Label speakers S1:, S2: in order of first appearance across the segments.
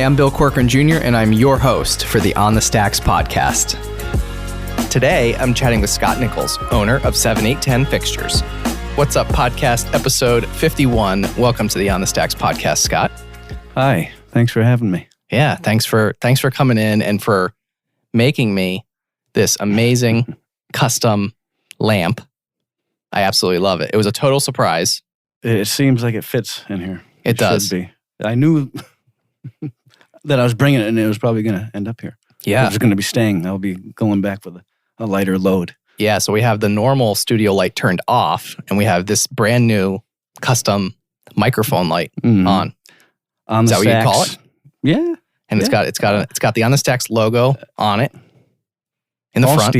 S1: I'm Bill Corcoran Jr., and I'm your host for the On the Stacks podcast. Today, I'm chatting with Scott Nichols, owner of 7810 Fixtures. What's up, podcast episode 51. Welcome to the On the Stacks podcast, Scott.
S2: Hi, thanks for having me.
S1: Yeah, thanks for coming in and for making me this amazing custom lamp. I absolutely love it. It was a total surprise.
S2: It seems like it fits in here.
S1: It does.
S2: Should be. I knew that I was bringing it and it was probably going to end up here.
S1: Yeah.
S2: It was going to be staying. I'll be going back with a lighter load.
S1: Yeah, so we have the normal studio light turned off, and we have this brand new custom microphone light on.
S2: On
S1: Is
S2: the
S1: that what you call it?
S2: Yeah.
S1: And it's got the On the Stacks logo on it in the
S2: All
S1: front.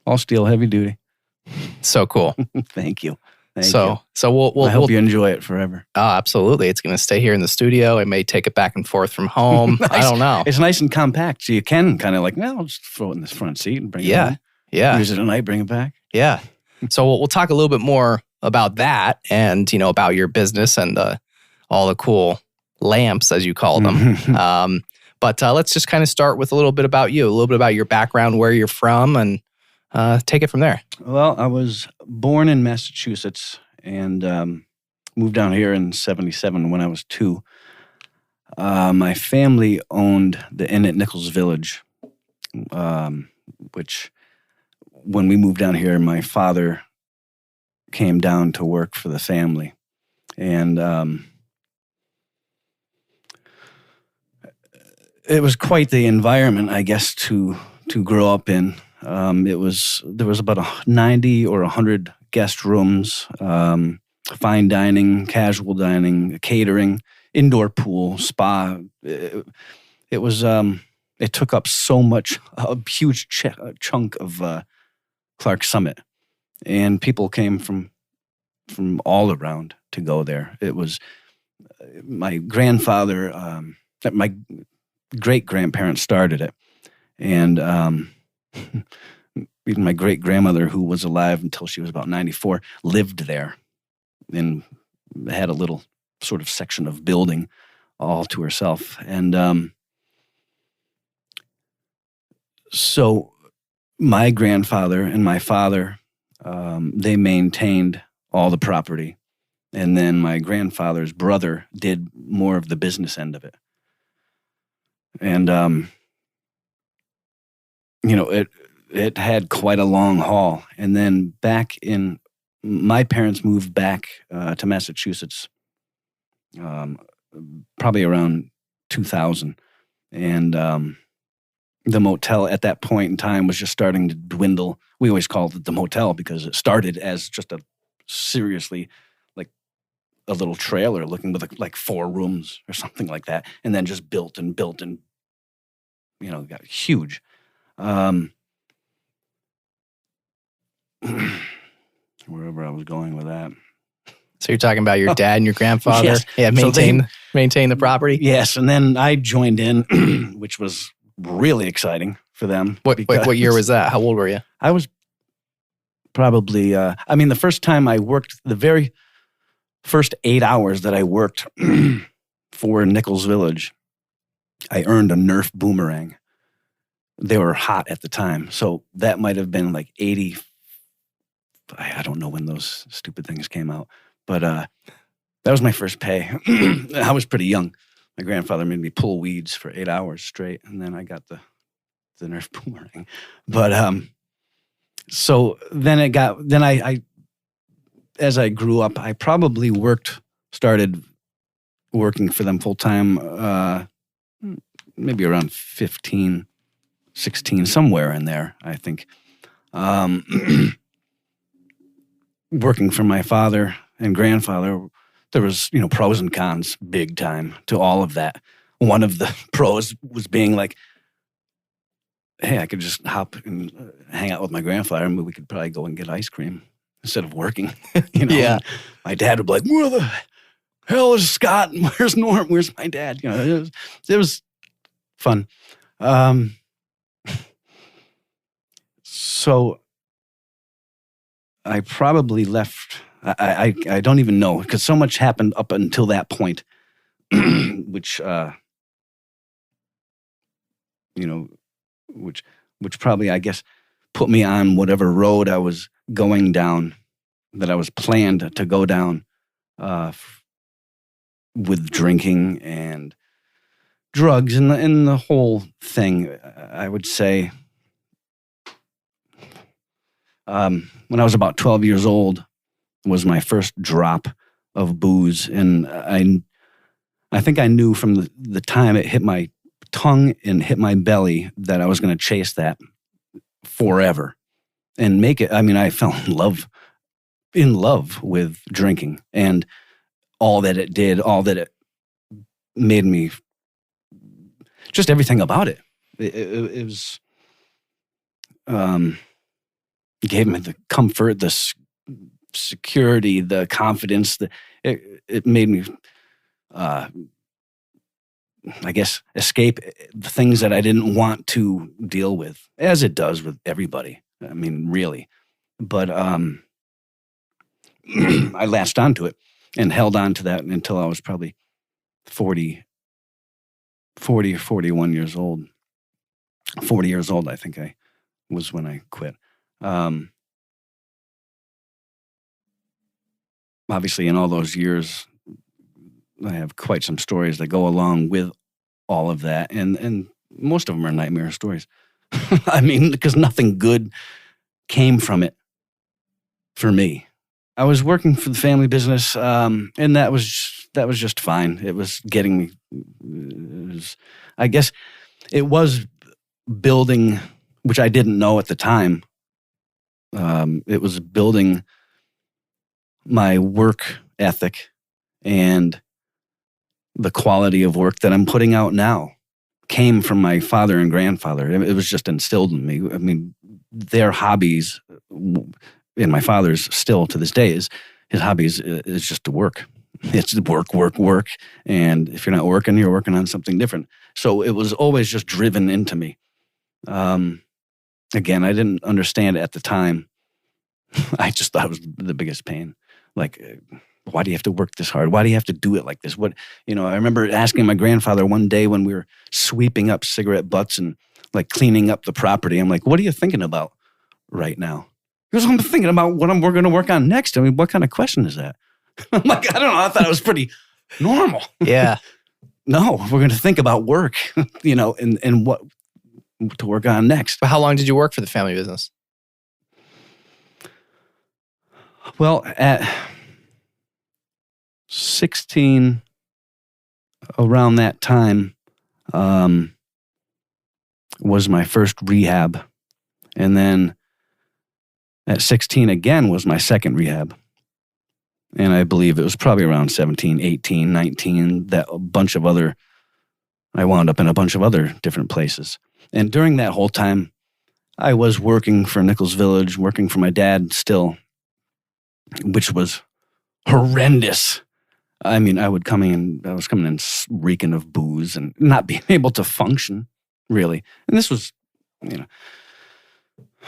S2: All steel, heavy duty.
S1: So cool.
S2: Thank you.
S1: So we'll
S2: I hope you enjoy it forever.
S1: Oh, absolutely. It's going to stay here in the studio. I may take it back and forth from home.
S2: Nice.
S1: I don't know.
S2: It's nice and compact, so you can kind of like, well, I'll just throw it in this front seat and bring it home.
S1: Yeah.
S2: Use it at night, bring it back.
S1: Yeah. So we'll talk a little bit more about that and, about your business and all the cool lamps, as you call them. But let's just kind of start with a little bit about you, a little bit about your background, where you're from, and take it from there.
S2: Well, I was born in Massachusetts and moved down here in 77 when I was 2. My family owned the inn at Nichols Village, which when we moved down here, my father came down to work for the family. And it was quite the environment, I guess, to grow up in. There was about 90 or 100 guest rooms, fine dining, casual dining, catering, indoor pool, spa. It took up so much, a huge chunk of Clark Summit, and people came from all around to go there. It was my grandfather, my great-grandparents started it, and even my great-grandmother, who was alive until she was about 94, lived there and had a little sort of section of building all to herself. And so my grandfather and my father, they maintained all the property. And then my grandfather's brother did more of the business end of it. And, it had quite a long haul. And then my parents moved back to Massachusetts probably around 2000. And the motel at that point in time was just starting to dwindle. We always called it the motel because it started as just a seriously like a little trailer looking with like 4 rooms or something like that. And then just built and got huge. Wherever I was going with that.
S1: So you're talking about your dad and your grandfather?
S2: Yes.
S1: Yeah, maintain the property?
S2: Yes, and then I joined in, which was really exciting for them.
S1: What year was that? How old were you?
S2: I was probably, the first time I worked, the very first 8 hours that I worked for Nichols Village, I earned a Nerf boomerang. They were hot at the time, so that might have been like 80. I don't know when those stupid things came out, but that was my first pay. I was pretty young. My grandfather made me pull weeds for 8 hours straight, and then I got the Nerf boomerang. But so then I as I grew up, I probably started working for them full time, maybe around 15, 16, somewhere in there, I think. Working for my father and grandfather, there was, pros and cons big time to all of that. One of the pros was being like, hey, I could just hop and hang out with my grandfather and we could probably go and get ice cream instead of working.
S1: Yeah.
S2: My dad would be like, where the hell is Scott? And where's Norm? Where's my dad? It was fun. So I probably left. I don't even know because so much happened up until that point, which you know, which probably, I guess, put me on whatever road I was going down, that I was planned to go down, with drinking and drugs and the whole thing. I would say, when I was about 12 years old was my first drop of booze, and I think I knew from the time it hit my tongue and hit my belly that I was going to chase that forever and make it. I mean, I fell in love with drinking and all that it did, all that it made me, just everything about it. It was, gave me the comfort, the security, the confidence. It made me, I guess, escape the things that I didn't want to deal with, as it does with everybody. I mean, really. But I latched onto it and held on to that until I was probably 40 or 41 years old. 40 years old, I think I was when I quit. Obviously, in all those years, I have quite some stories that go along with all of that, and most of them are nightmare stories. I mean, because nothing good came from it for me. I was working for the family business, and that was just fine. It was getting me. I guess it was building, which I didn't know at the time. It was building my work ethic and the quality of work that I'm putting out now came from my father and grandfather. It was just instilled in me. I mean, their hobbies, and my father's still to this day, his hobbies is just to work. It's work, work, work. And if you're not working, you're working on something different. So it was always just driven into me. Again, I didn't understand it at the time. I just thought it was the biggest pain. Like, why do you have to work this hard? Why do you have to do it like this? I remember asking my grandfather one day when we were sweeping up cigarette butts and like cleaning up the property. I'm like, what are you thinking about right now? He goes, I'm thinking about what we're going to work on next. I mean, what kind of question is that? I'm like, I don't know. I thought it was pretty normal.
S1: Yeah.
S2: No, we're going to think about work, and what to work on next.
S1: But how long did you work for the family business?
S2: Well, at 16, around that time, was my first rehab. And then at 16 again was my second rehab. And I believe it was probably around 17, 18, 19, I wound up in a bunch of other different places. And during that whole time, I was working for Nichols Village, working for my dad still, which was horrendous. I mean, I was coming in reeking of booze and not being able to function, really. And this was,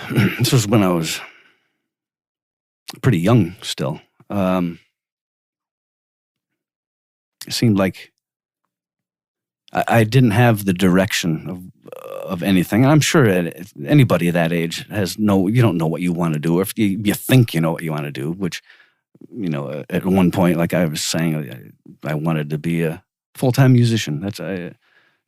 S2: this was when I was pretty young still. It seemed like I didn't have the direction of anything. And I'm sure anybody at that age you don't know what you want to do. Or if you think you know what you want to do, which, at one point, like I was saying, I wanted to be a full-time musician. It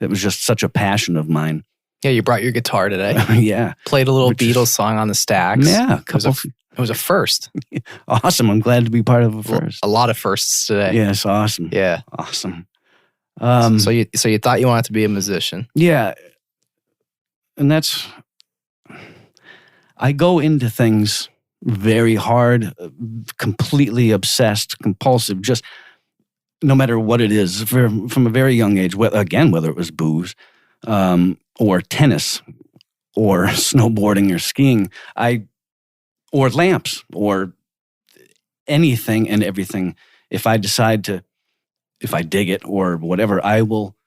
S2: was just such a passion of mine.
S1: Yeah, you brought your guitar today.
S2: Yeah.
S1: Played a little Beatles song on the stacks.
S2: Yeah.
S1: It was a first.
S2: Awesome. I'm glad to be part of a first.
S1: A lot of firsts today.
S2: Yes, awesome.
S1: Yeah.
S2: Awesome.
S1: So you thought you wanted to be a musician.
S2: Yeah. And I go into things very hard, completely obsessed, compulsive, just no matter what it is, from a very young age, whether it was booze, or tennis, or snowboarding or skiing, or lamps, or anything and everything. If I dig it or whatever, I will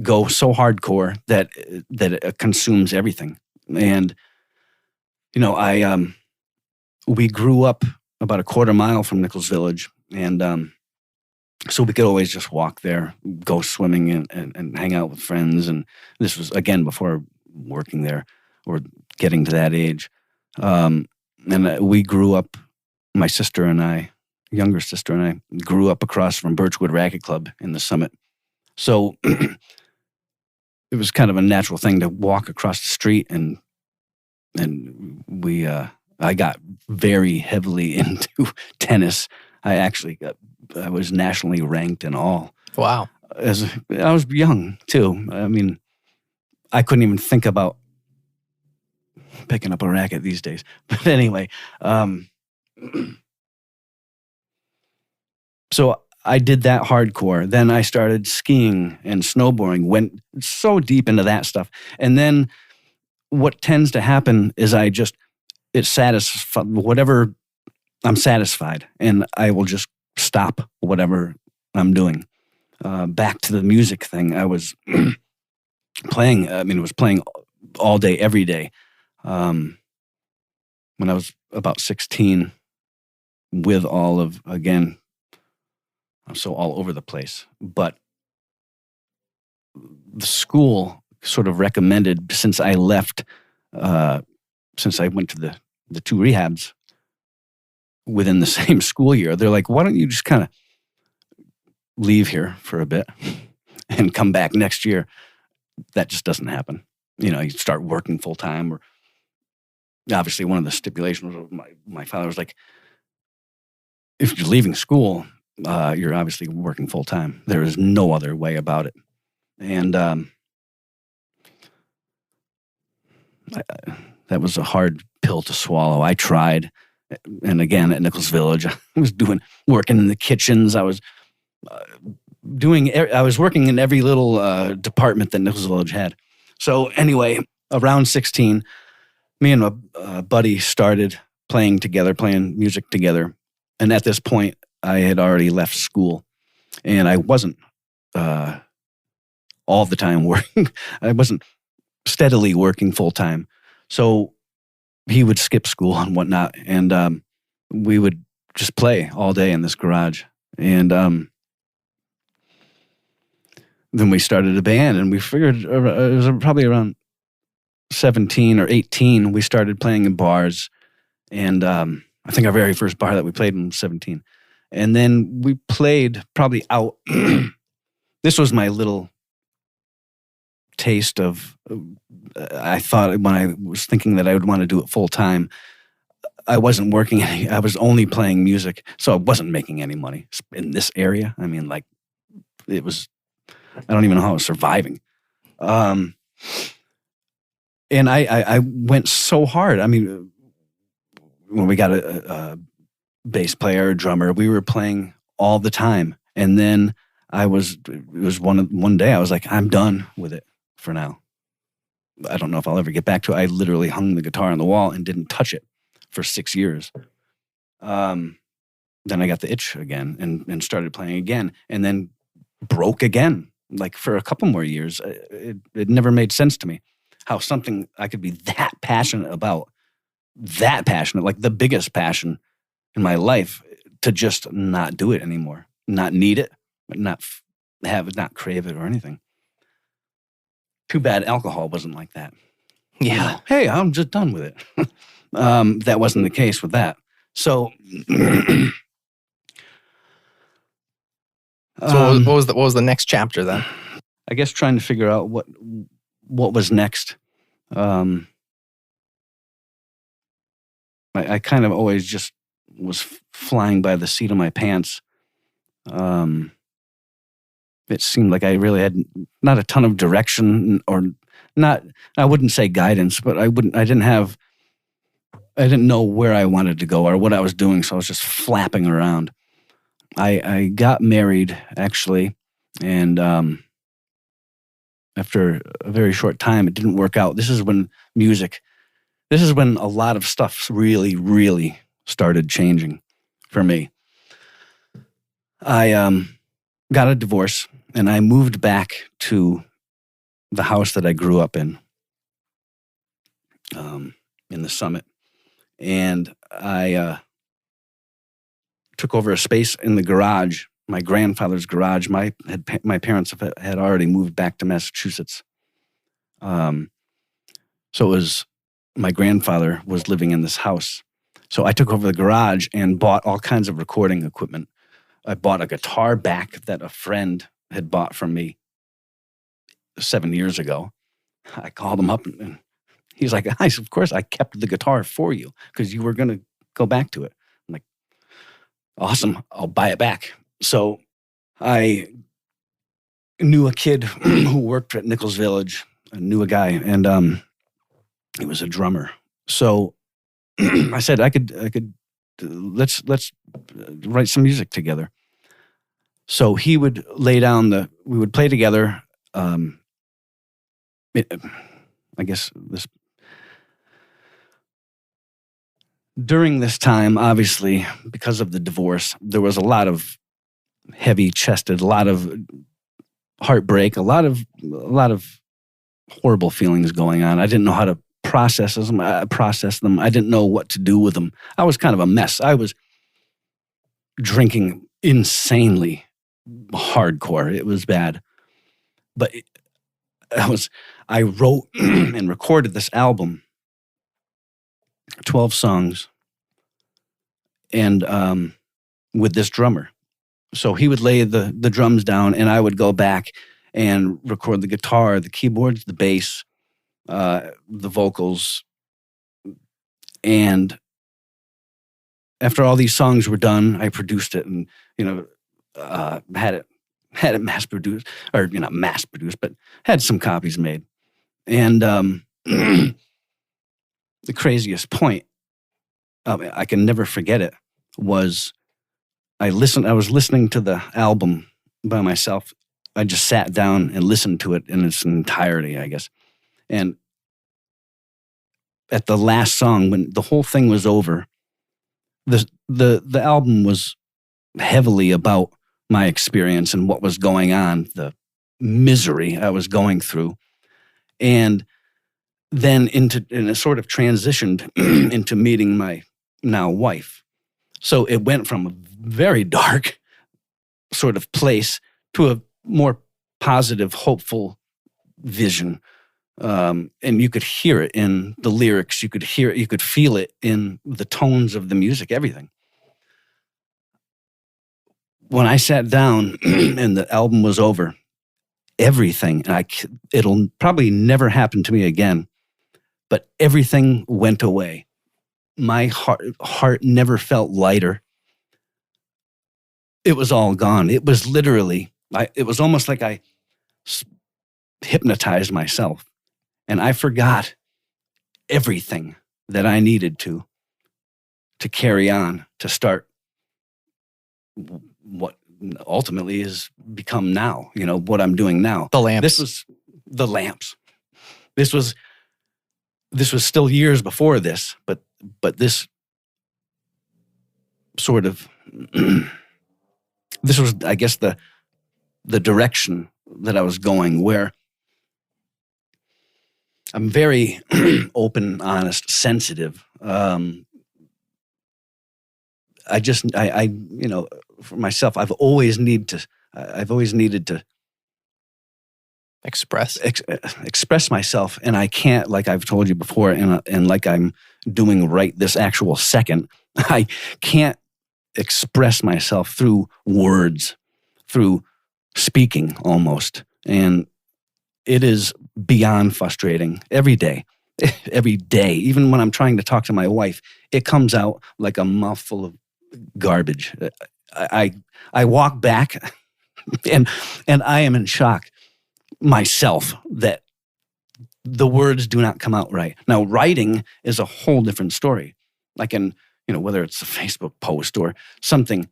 S2: go so hardcore that it consumes everything. And, we grew up about a quarter mile from Nichols Village, and So we could always just walk there, go swimming and hang out with friends. And this was, again, before working there or getting to that age. And we grew up, my sister and I, younger sister and I, grew up across from Birchwood Racket Club in the Summit. So it was kind of a natural thing to walk across the street, and I got very heavily into tennis. I was nationally ranked in all.
S1: Wow.
S2: I was young too. I mean, I couldn't even think about picking up a racket these days. But anyway, so I did that hardcore. Then I started skiing and snowboarding, went so deep into that stuff. And then what tends to happen is it satisfies whatever I'm satisfied, and I will just stop whatever I'm doing. Back to the music thing, I was playing. I mean, it was playing all day, every day. When I was about 16, with again, I'm so all over the place. But the school sort of recommended, since I left, since I went to the 2 rehabs within the same school year, they're like, why don't you just kind of leave here for a bit and come back next year? That just doesn't happen. You start working full time. Or obviously, one of the stipulations of my father was like, if you're leaving school, you're obviously working full time. There is no other way about it. And that was a hard pill to swallow. I tried. And again, at Nichols Village, I was working in the kitchens. I was working in every little department that Nichols Village had. So anyway, around 16, me and a buddy started playing music together. And at this point, I had already left school, and I wasn't all the time working. I wasn't steadily working full time. So he would skip school and whatnot, and we would just play all day in this garage. And then we started a band, and we figured it was probably around 17 or 18, we started playing in bars. And I think our very first bar that we played in was 17. And then we played probably out. This was my little taste of, I thought when I was thinking that I would want to do it full time, I wasn't working I was only playing music, so I wasn't making any money in this area. I mean, like, it was, I don't even know how I was surviving. And I went so hard. I mean, when we got a bass player, a drummer, we were playing all the time. And then one day I was like, I'm done with it for now. I don't know if I'll ever get back to it. I literally hung the guitar on the wall and didn't touch it for 6 years. Then I got the itch again and started playing again, and then broke again. Like, for a couple more years, it never made sense to me how something I could be that passionate about, like the biggest passion in my life, to just not do it anymore, not need it, but not crave it or anything. Too bad alcohol wasn't like that.
S1: Yeah.
S2: Hey, I'm just done with it. That wasn't the case with that. So,
S1: what was the next chapter then?
S2: I guess trying to figure out what was next. I kind of always just was flying by the seat of my pants. It seemed like I really had not a ton of direction, or not. I wouldn't say guidance, but I didn't know where I wanted to go or what I was doing, so I was just flapping around. I got married, actually, and after a very short time, it didn't work out. This is when a lot of stuff really, really started changing for me. I got a divorce, and I moved back to the house that I grew up in the Summit. And I took over a space in the garage my grandfather's garage. My parents had already moved back to Massachusetts. So it was, my grandfather was living in this house. So I took over the garage and bought all kinds of recording equipment. I bought a guitar back that a friend had bought from me 7 years ago. I called him up and he's like, of course I kept the guitar for you because you were going to go back to it. I'm like, awesome, I'll buy it back. So I knew a kid who worked at Nichols Village. I knew a guy, and he was a drummer. So I said let's write some music together. So he would lay down we would play together. I guess during this time, obviously, because of the divorce, there was a lot of heavy-chested, a lot of heartbreak, a lot of horrible feelings going on. I didn't know how to process them. I didn't know what to do with them. I was kind of a mess. I was drinking insanely hardcore. It was bad. But I wrote and recorded this album, 12 songs, and with this drummer. So he would lay the drums down, and I would go back and record the guitar, the keyboards, the bass, the vocals. And after all these songs were done, I produced it and, had it mass produced, or not mass produced, but had some copies made. And the craziest point, I can never forget it, was I was listening to the album by myself. I just sat down and listened to it in its entirety, I guess. And at the last song, when the whole thing was over, the album was heavily about my experience and what was going on, the misery I was going through. And then it sort of transitioned into meeting my now wife. So it went from a very dark sort of place to a more positive, hopeful vision. And you could hear it in the lyrics. You could feel it in the tones of the music, everything. When I sat down and the album was over, everything, and it'll probably never happen to me again, but everything went away. My heart never felt lighter. It was all gone. It was literally, it was almost like I hypnotized myself, and I forgot everything that I needed to carry on, to start what ultimately has become now, what I'm doing now.
S1: The lamps.
S2: This was the lamps. This was still years before this, but this sort of, this was, I guess, the direction that I was going, where I'm very open, honest, sensitive. For myself, I've always needed to express myself, and I can't, like I've told you before, and like I'm doing right this actual second. I can't express myself through words, through speaking almost, and it is beyond frustrating every day. Every day, even when I'm trying to talk to my wife, it comes out like a mouthful of garbage. I walk back, and I am in shock myself that the words do not come out right. Now, writing is a whole different story. Like whether it's a Facebook post or something,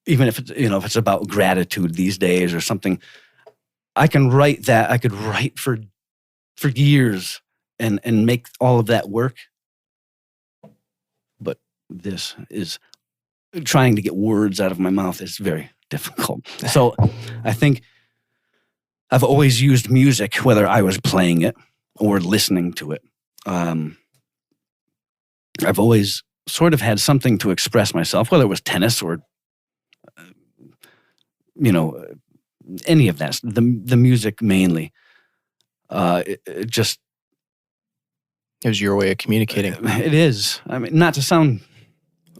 S2: even if it's about gratitude these days or something, I can write that. I could write for years and make all of that work. But this is trying to get words out of my mouth is very difficult. So I think I've always used music, whether I was playing it or listening to it. I've always sort of had something to express myself, whether it was tennis or any of that. The music mainly. It
S1: was your way of communicating.
S2: It is. I mean, not to sound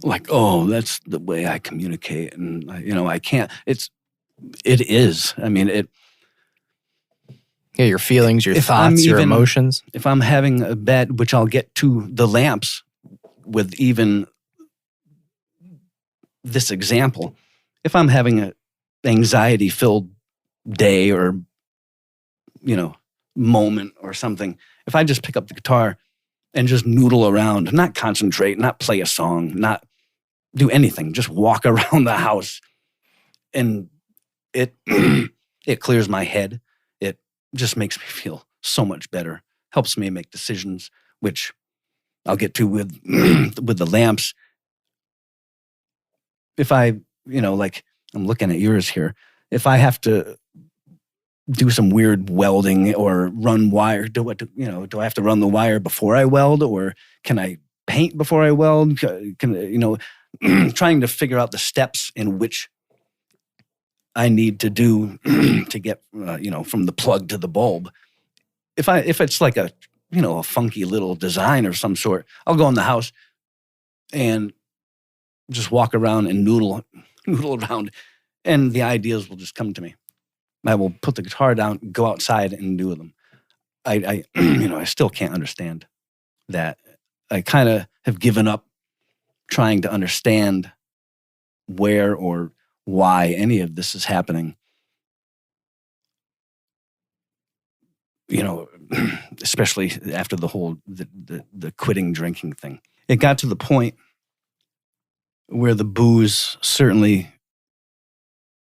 S2: like, oh, that's the way I communicate, and I can't. It is. I mean, it.
S1: Yeah, your feelings, your thoughts, your emotions.
S2: If I'm having a bad, which I'll get to the lamps with even this example. If I'm having an anxiety-filled day or, moment or something, if I just pick up the guitar and just noodle around, not concentrate, not play a song, not do anything, just walk around the house, and it clears my head. It just makes me feel so much better. Helps me make decisions, which I'll get to with the lamps. If I, like I'm looking at yours here, if I have to do some weird welding or run wire, do I have to run the wire before I weld, or can I paint before I weld? Trying to figure out the steps in which I need to do to get, from the plug to the bulb. If it's like a funky little design or some sort, I'll go in the house and just walk around and noodle around, and the ideas will just come to me. I will put the guitar down, go outside, and do them. I still can't understand that. I kind of have given up trying to understand where or why any of this is happening. Especially after the whole the quitting drinking thing. It got to the point where the booze certainly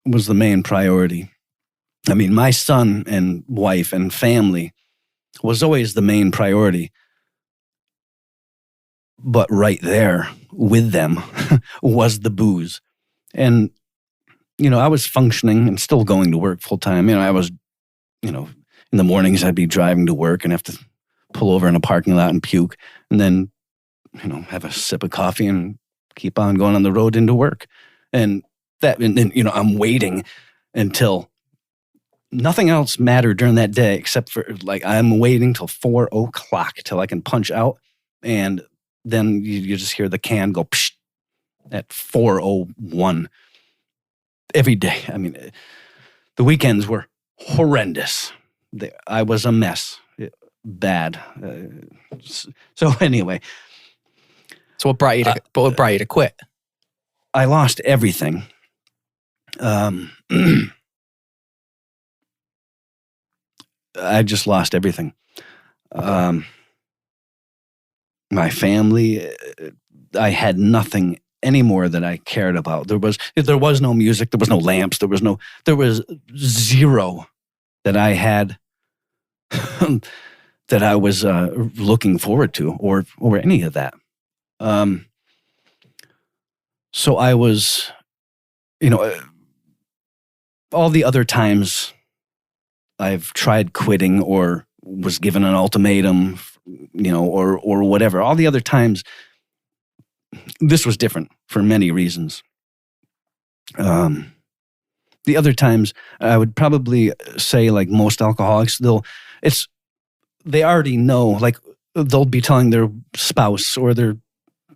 S2: was the main priority. I mean, my son and wife and family was always the main priority. But right there with them was the booze. And, I was functioning and still going to work full time. I was, in the mornings I'd be driving to work and have to pull over in a parking lot and puke, and then, have a sip of coffee and keep on going on the road into work. And then, I'm waiting until nothing else mattered during that day except for, I'm waiting till 4:00 till I can punch out. And then you just hear the can go psh at 4:01 every day. I mean, the weekends were horrendous. I was a mess. Bad. So anyway.
S1: So what brought you to quit?
S2: I lost everything. I just lost everything. My family, I had nothing anymore that I cared about. There was no music, there was no lamps, there was zero that I had that I was looking forward to or any of that. So I was, all the other times I've tried quitting or was given an ultimatum, or whatever. All the other times, this was different for many reasons. The other times, I would probably say, like most alcoholics, they already know, like they'll be telling their spouse or their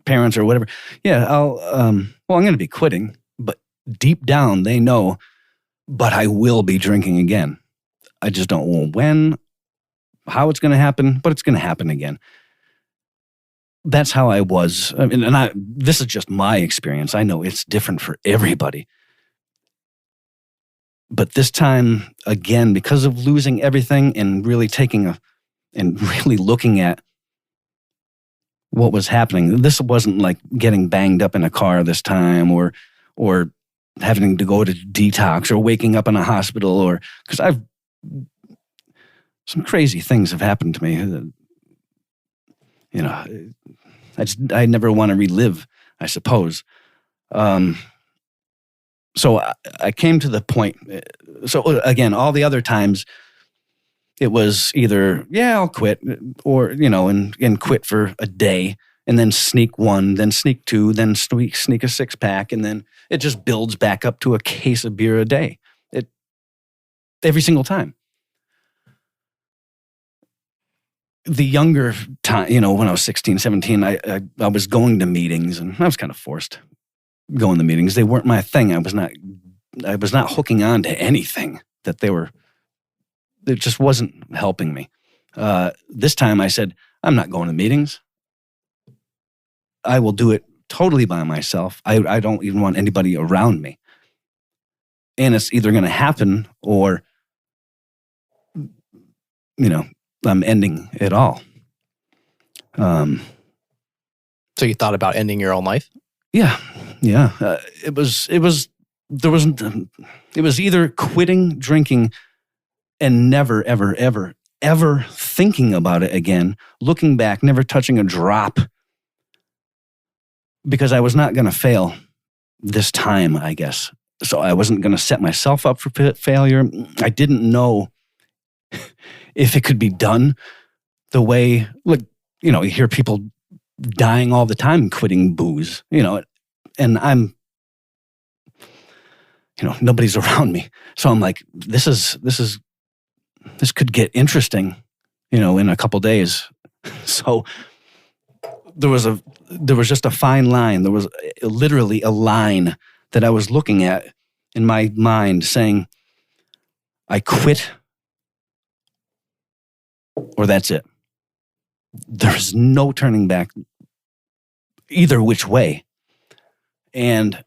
S2: parents or whatever, yeah, I'm going to be quitting, but deep down they know, but I will be drinking again. I just don't know when, how it's going to happen, but it's going to happen again. That's how I was. I mean, this is just my experience. I know it's different for everybody. But this time, again, because of losing everything and really and really looking at what was happening, this wasn't like getting banged up in a car this time or having to go to detox or waking up in a hospital because some crazy things have happened to me. I never want to relive, I suppose. So I came to the point. So again, all the other times, it was either, yeah, I'll quit, or, and quit for a day and then sneak one, then sneak two, then sneak a 6-pack, and then it just builds back up to a case of beer a day. Every single time. The younger time, when I was 16, 17, I was going to meetings, and I was kind of forced going to meetings. They weren't my thing. I was not hooking on to anything that it just wasn't helping me. This time I said, I'm not going to meetings. I will do it totally by myself. I don't even want anybody around me. And it's either going to happen or, I'm ending it all.
S1: So you thought about ending your own life?
S2: Yeah. It was either quitting drinking and never, ever, ever, ever thinking about it again, looking back, never touching a drop, because I was not going to fail this time, I guess. So I wasn't going to set myself up for failure. I didn't know if it could be done the way, you hear people dying all the time quitting booze, and I'm, nobody's around me. So I'm like, this could get interesting, in a couple days. So there was just a fine line. There was literally a line that I was looking at in my mind saying, I quit or that's it. There's no turning back either which way. And,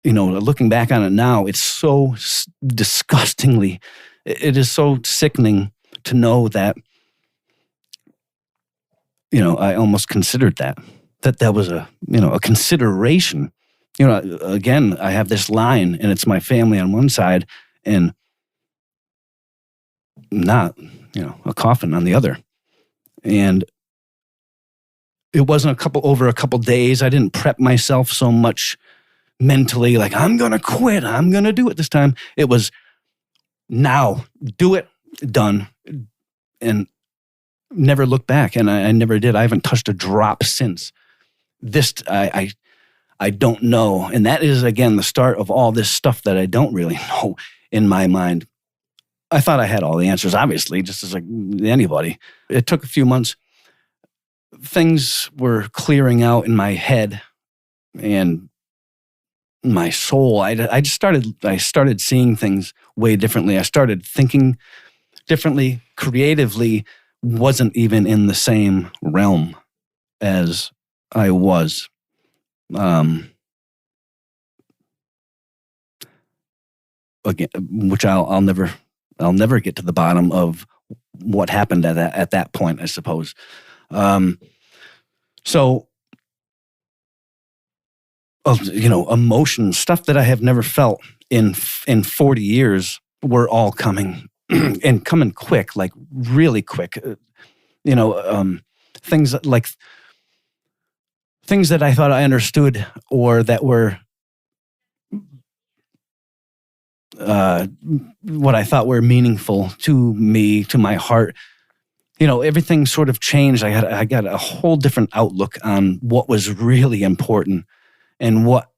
S2: looking back on it now, it's so disgustingly, it is so sickening to know that, I almost considered that was a consideration. Again, I have this line and it's my family on one side and not, a coffin on the other. And it wasn't over a couple days. I didn't prep myself so much mentally, like, I'm going to quit. I'm going to do it this time. It was now, do it, done, and never look back. And I never did. I haven't touched a drop since. This, I don't know. And that is, again, the start of all this stuff that I don't really know in my mind. I thought I had all the answers, obviously, just as like anybody. It took a few months. Things were clearing out in my head and my soul. I started seeing things way differently. I started thinking differently. Creatively, wasn't even in the same realm as I was. Again, which I'll never get to the bottom of what happened at that point, I suppose. So, emotions, stuff that I have never felt in 40 years were all coming and coming quick, like really quick. Things that I thought I understood or that were what I thought were meaningful to me, to my heart. Everything sort of changed. I got a whole different outlook on what was really important and what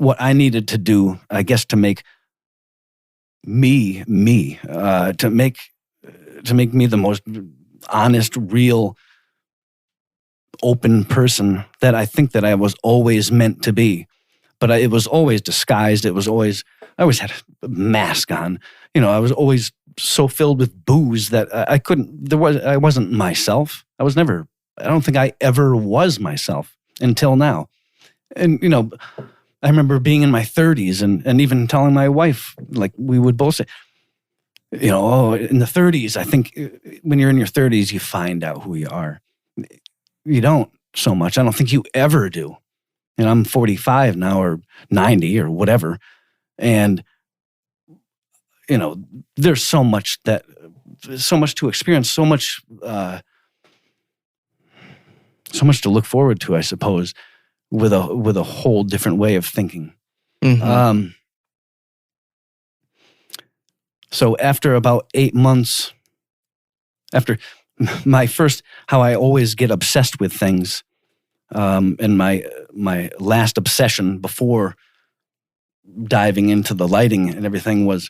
S2: I needed to do, I guess, to make me, to make me the most honest, real, open person that I think that I was always meant to be. But it was always disguised. I always had a mask on. I was always so filled with booze that I wasn't myself. I don't think I ever was myself until now. And, I remember being in my 30s and even telling my wife, like we would both say, in the 30s, I think when you're in your 30s, you find out who you are. You don't so much. I don't think you ever do. And I'm 45 now or 90 or whatever. And, there's so much to experience, so much to look forward to, I suppose, with a whole different way of thinking. Mm-hmm. So after about 8 months, after my first, how I always get obsessed with things, And my last obsession before diving into the lighting and everything was,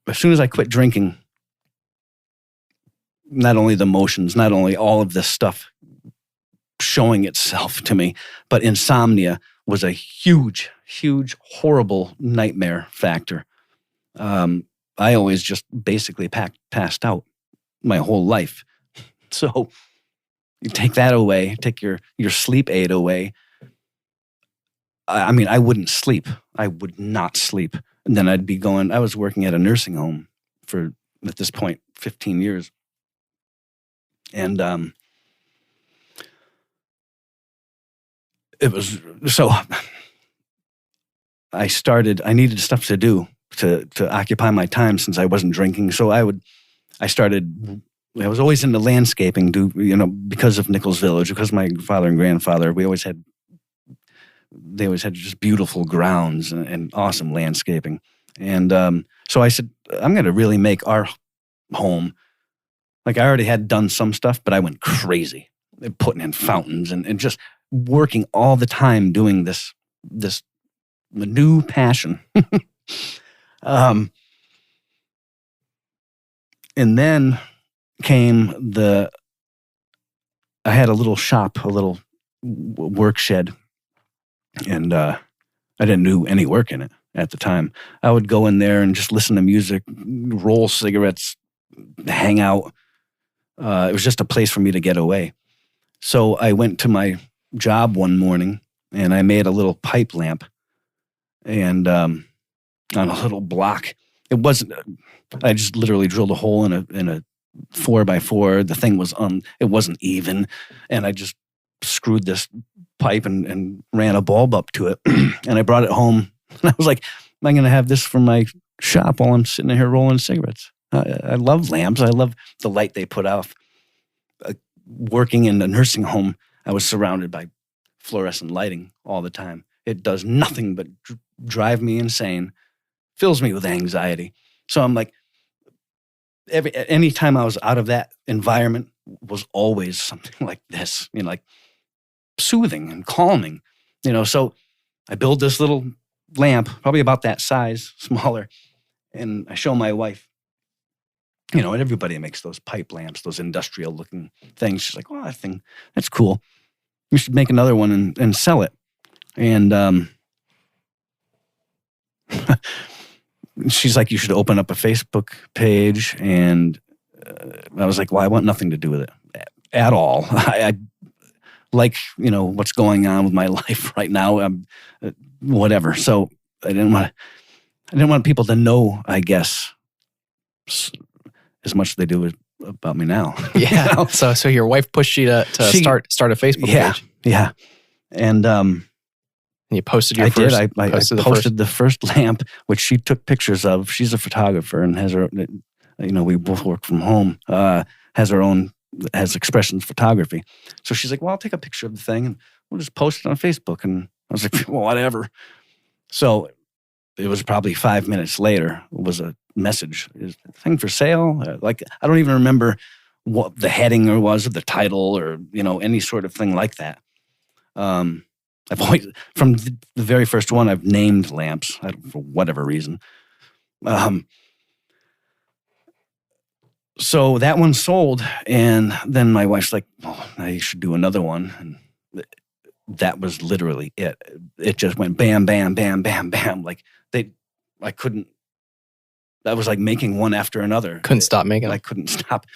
S2: as soon as I quit drinking, not only the motions, not only all of this stuff showing itself to me, but insomnia was a huge, huge, horrible nightmare factor. I always just basically passed out my whole life. So you take that away, take your sleep aid away. I mean, I wouldn't sleep. I would not sleep. And then I'd be going, I was working at a nursing home for, at this point, 15 years. And it was, so I needed stuff to do to occupy my time since I wasn't drinking. So I was always into landscaping, because of Nichols Village, because my father and grandfather, they always had just beautiful grounds and awesome landscaping. And so I said, I'm going to really make our home, like I already had done some stuff, but I went crazy, putting in fountains and just working all the time doing this new passion. And then came I had a little shop, a little work shed, and I didn't do any work in it at the time. I would go in there and just listen to music, roll cigarettes, hang out. It was just a place for me to get away. So I went to my job one morning and I made a little pipe lamp, and on a little block. It wasn't. I just literally drilled a hole in a 4x4. The thing was it wasn't even, and I just screwed this pipe and ran a bulb up to it, and I brought it home. And I was like, "Am I going to have this for my shop while I'm sitting here rolling cigarettes?" I love lamps. I love the light they put off. Working in a nursing home, I was surrounded by fluorescent lighting all the time. It does nothing but drive me insane, fills me with anxiety. So I'm like, any time I was out of that environment was always something like this, like soothing and calming, So I build this little lamp, probably about that size, smaller, and I show my wife. And everybody makes those pipe lamps, those industrial-looking things. She's like, "Oh, that thing, that's cool. You should make another one and sell it." And she's like, "You should open up a Facebook page." And I was like, "Well, I want nothing to do with it at all. I like, what's going on with my life right now, whatever." So I didn't want people to know, I guess, as much as they do about me now.
S1: Yeah. So your wife pushed you to start a Facebook page.
S2: Yeah. And
S1: you posted your first.
S2: I posted the first lamp, which she took pictures of. She's a photographer and has her. We both work from home. Has Expressions Photography. So she's like, "Well, I'll take a picture of the thing and we'll just post it on Facebook." And I was like, "Well, whatever." So it was probably 5 minutes later. It was a message. "Is the thing for sale?" I don't even remember what the heading was, or the title, or any sort of thing like that. I've always, from the very first one, I've named lamps for whatever reason. So that one sold, and then my wife's like, "Oh, now you should do another one." And that was literally it. It just went bam, bam, bam, bam, bam. Like I couldn't. That was like making one after another.
S1: Couldn't stop making.
S2: I couldn't stop.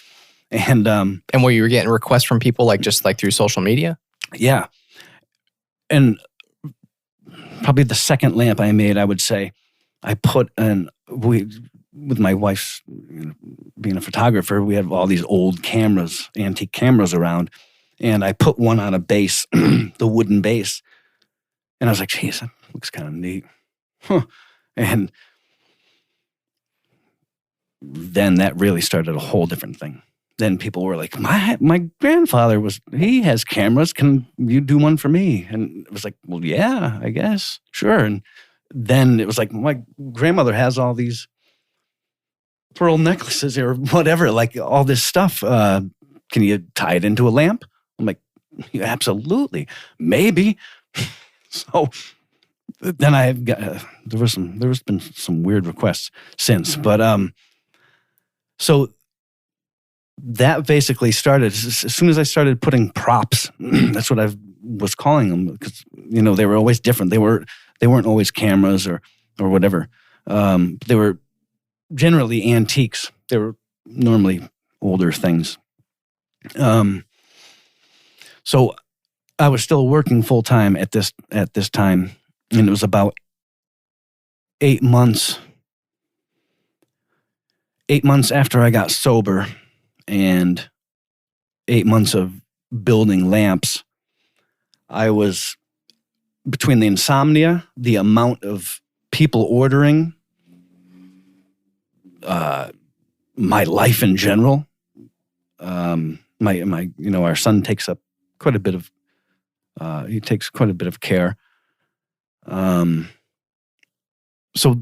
S2: And
S1: where you were getting requests from people, just through social media.
S2: Yeah. And probably the second lamp I made, I would say, I put with my wife's, being a photographer, we have all these old cameras, antique cameras around, and I put one on a base, the wooden base, and I was like, "Geez, that looks kind of neat." And then that really started a whole different thing. Then people were like, my grandfather he has cameras. Can you do one for me? And it was like, "Well, yeah, I guess. Sure." And then it was like, my grandmother has all these pearl necklaces or whatever, like all this stuff. Can you tie it into a lamp? I'm like, absolutely, maybe. So then I've got there's been some weird requests since, but so that basically started as soon as I started putting props. That's what I was calling them, because they were always different. They weren't always cameras or whatever. They were generally antiques. They were normally older things. So I was still working full time at this time, and it was about 8 months. 8 months after I got sober, and 8 months of building lamps. I was, between the insomnia, the amount of people ordering, my life in general. Our son takes up quite a bit of. He takes quite a bit of care. So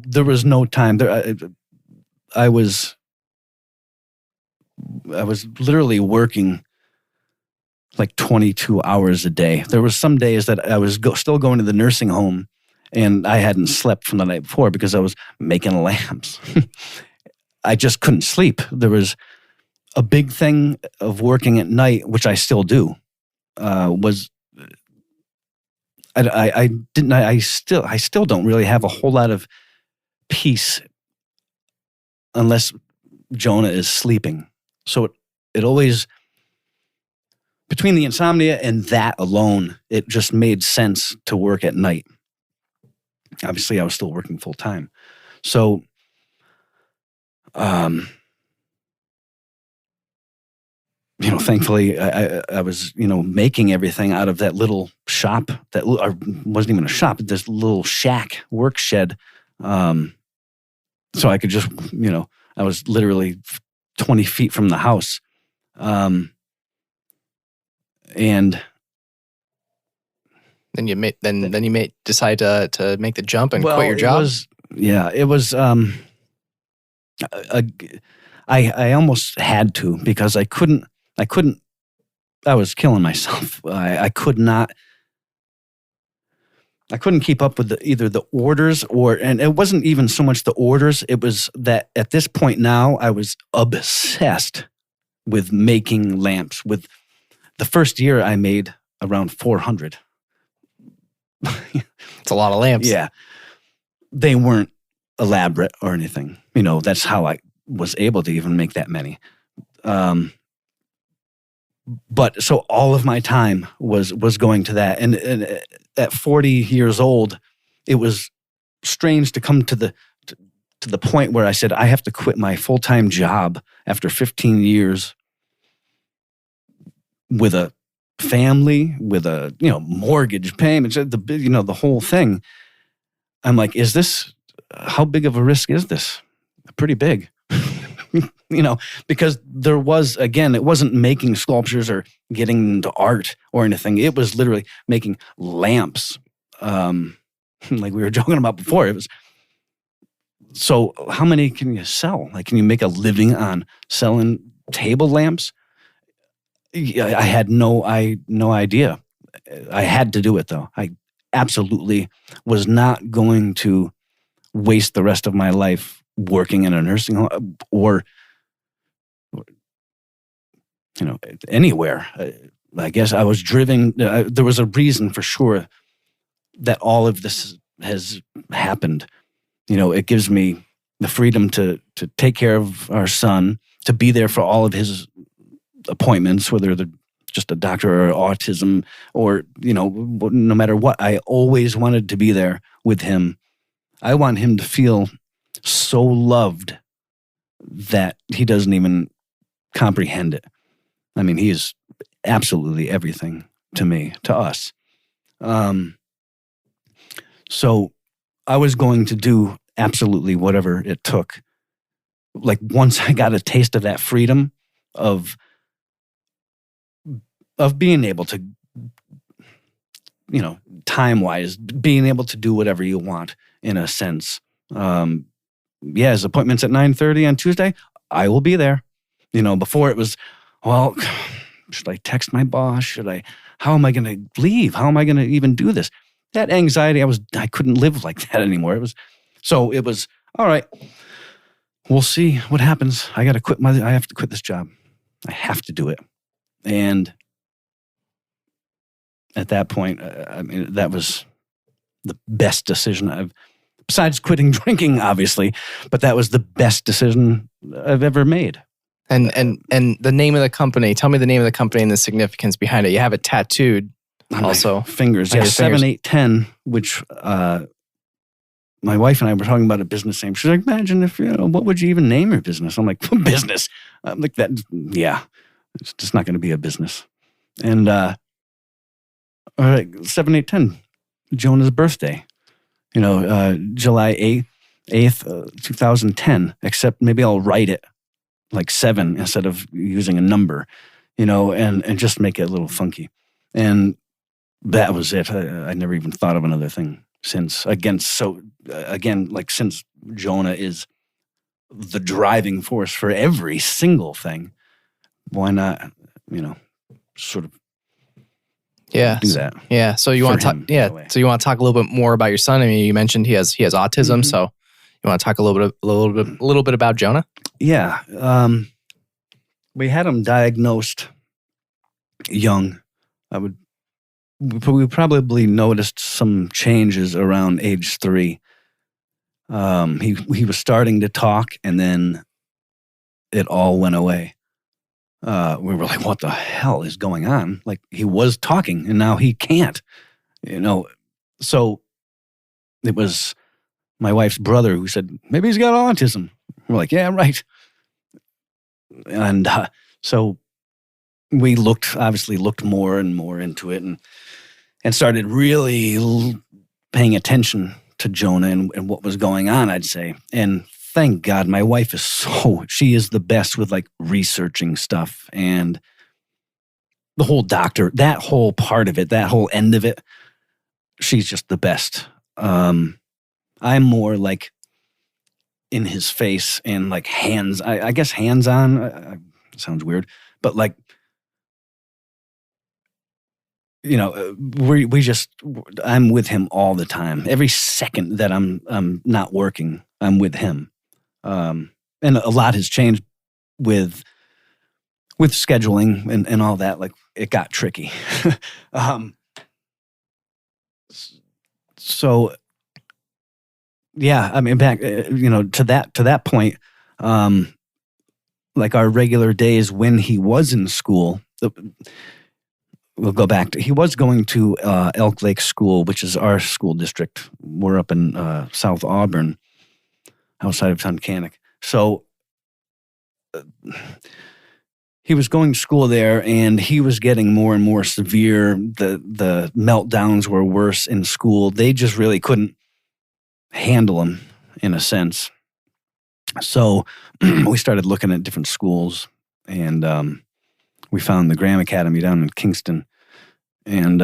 S2: there was no time there. I was literally working like 22 hours a day. There was some days that I was still going to the nursing home, and I hadn't slept from the night before because I was making lamps. I just couldn't sleep. There was a big thing of working at night, which I still do. I still don't really have a whole lot of peace unless Jonah is sleeping. So it always, between the insomnia and that alone, it just made sense to work at night. Obviously, I was still working full time. So, thankfully, I was, making everything out of that little shop that wasn't even a shop, this little shack, work shed. So I could just, I was literally 20 feet from the house. And
S1: then you may decide to make the jump and quit your job.
S2: It was. I almost had to, because I couldn't. I was killing myself. I couldn't keep up with either the orders and it wasn't even so much the orders. It was that at this point now, I was obsessed with making lamps. With the first year, I made around 400.
S1: It's a lot of lamps.
S2: Yeah. They weren't elaborate or anything. That's how I was able to even make that many. But so all of my time was going to that. And at 40 years old, it was strange to come to the point where I said, I have to quit my full-time job after 15 years with a family, with a, mortgage payment, the whole thing. I'm like, how big of a risk is this? Pretty big. Because there was, again, it wasn't making sculptures or getting into art or anything. It was literally making lamps, like we were joking about before. It was, so how many can you sell? Like, can you make a living on selling table lamps? I had no idea. I had to do it, though. I absolutely was not going to waste the rest of my life working in a nursing home or anywhere. I guess I was driven. There was a reason for sure that all of this has happened. It gives me the freedom to take care of our son, to be there for all of his appointments, whether they're just a doctor or autism or, no matter what. I always wanted to be there with him. I want him to feel so loved that he doesn't even comprehend it. I mean, he is absolutely everything to me, to us. So I was going to do absolutely whatever it took. Like, once I got a taste of that freedom of being able to, time-wise, being able to do whatever you want, in a sense. His appointment's at 9:30 on Tuesday. I will be there. Before it was, well, should I text my boss? Should I how am I going to leave? How am I going to even do this? That anxiety, I couldn't live like that anymore. It was, all right, we'll see what happens. I have to quit this job. I have to do it. And at that point, that was the best decision besides quitting drinking, obviously, but that was the best decision I've ever made.
S1: And the name of the company, tell me the name of the company and the significance behind it. You have it tattooed also.
S2: Fingers. Yeah, 7810, which my wife and I were talking about a business name. She's like, imagine if, what would you even name your business? I'm like, business. I'm like, that, yeah, it's just not going to be a business. And all right, 7810, Jonah's birthday. July 8th, 2010, except maybe I'll write it like 7 instead of using a number, and just make it a little funky. And that was it. I never even thought of another thing since. Since Jonah is the driving force for every single thing, why not, sort of do that?
S1: Yeah. So you want to talk? So you want to talk a little bit more about your son? I mean, you mentioned he has autism. Mm-hmm. So you want to talk a little bit about Jonah?
S2: Yeah. We had him diagnosed young. We probably noticed some changes around age 3. He was starting to talk, and then it all went away. We were like, what the hell is going on? Like, he was talking, and now he can't. So it was my wife's brother who said, maybe he's got autism. We're like, yeah, right. And so we looked more and more into it and started really paying attention to Jonah and what was going on, I'd say. And thank God my wife she is the best with like researching stuff and the whole doctor, that whole part of it, that whole end of it. She's just the best. I'm more like in his face and like hands, I guess hands on, sounds weird, but like, I'm with him all the time. Every second that I'm not working, I'm with him. And a lot has changed with scheduling and all that. Like, it got tricky. So yeah, I mean, back, to that point, like our regular days when he was in school, we'll go back to, he was going to Elk Lake School, which is our school district. We're up in South Auburn, outside of Tunkhannock. So he was going to school there, and he was getting more and more severe. The meltdowns were worse in school. They just really couldn't handle him, in a sense. So we started looking at different schools, and we found the Graham Academy down in Kingston, and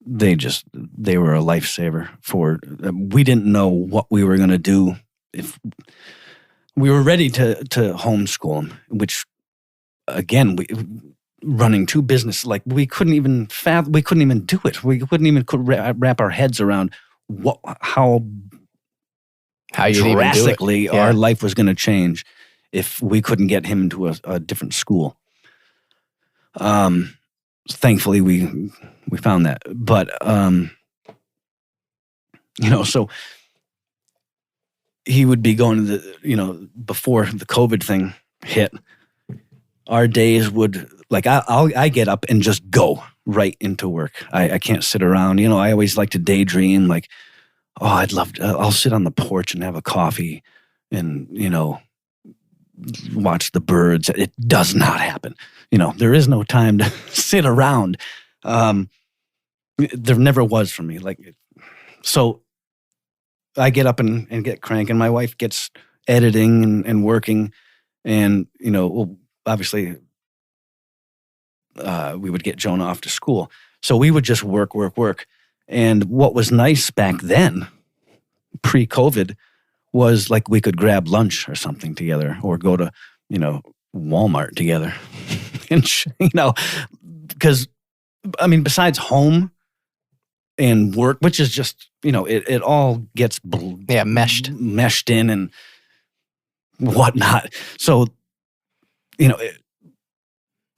S2: they were a lifesaver for. We didn't know what we were going to do. If we were ready to homeschool him, which again, running 2 businesses, like we couldn't even do it. We couldn't even wrap our heads around how drastically our life was going to change if we couldn't get him into a different school. Thankfully we found that, but so he would be going to the, before the COVID thing hit, our days would, like, I get up and just go right into work. I can't sit around. I always like to daydream, like, oh, I'll sit on the porch and have a coffee and, watch the birds. It does not happen. There is no time to sit around. There never was for me. Like, so I get up and get cranking. My wife gets editing and working, and obviously we would get Jonah off to school. So we would just work. And what was nice back then, pre-COVID, was like we could grab lunch or something together, or go to Walmart together, and because I mean, besides home and work, which is just, it all gets meshed in and whatnot. So,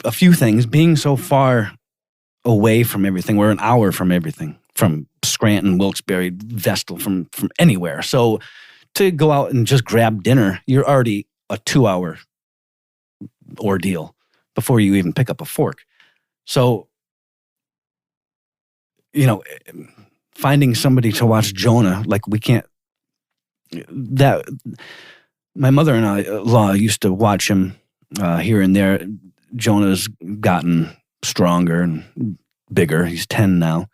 S2: a few things, being so far away from everything, we're an hour from everything, from Scranton, Wilkes-Barre, Vestal, from anywhere. So to go out and just grab dinner, you're already a 2-hour ordeal before you even pick up a fork. So, finding somebody to watch Jonah, like we can't, my mother-in-law used to watch him here and there. Jonah's gotten stronger and bigger. He's 10 now.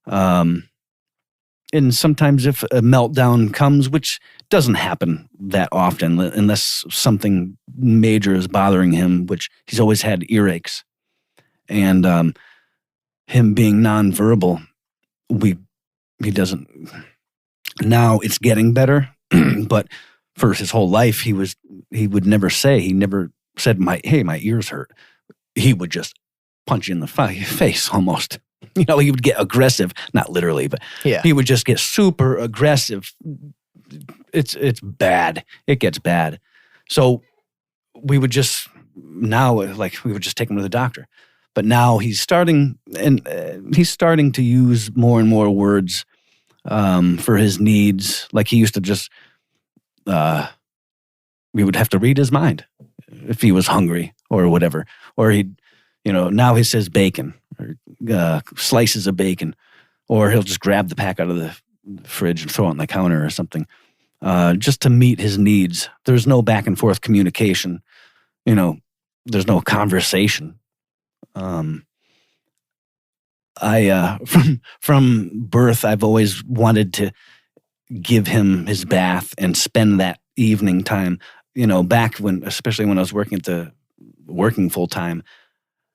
S2: And sometimes if a meltdown comes, which doesn't happen that often unless something major is bothering him, which he's always had earaches. And him being nonverbal, he doesn't. Now it's getting better, but for his whole life, he would never say. He never said, my ears hurt. He would just punch you in the face almost. He would get aggressive, not literally, but he would just get super aggressive. It's bad. It gets bad. So we would just take him to the doctor. But now he's starting to use more and more words for his needs. Like he used to just, we would have to read his mind if he was hungry or whatever. Or now he says bacon or slices of bacon, or he'll just grab the pack out of the fridge and throw it on the counter or something, just to meet his needs. There's no back and forth communication. There's no conversation. From birth, I've always wanted to give him his bath and spend that evening time. Back especially when I was working full time,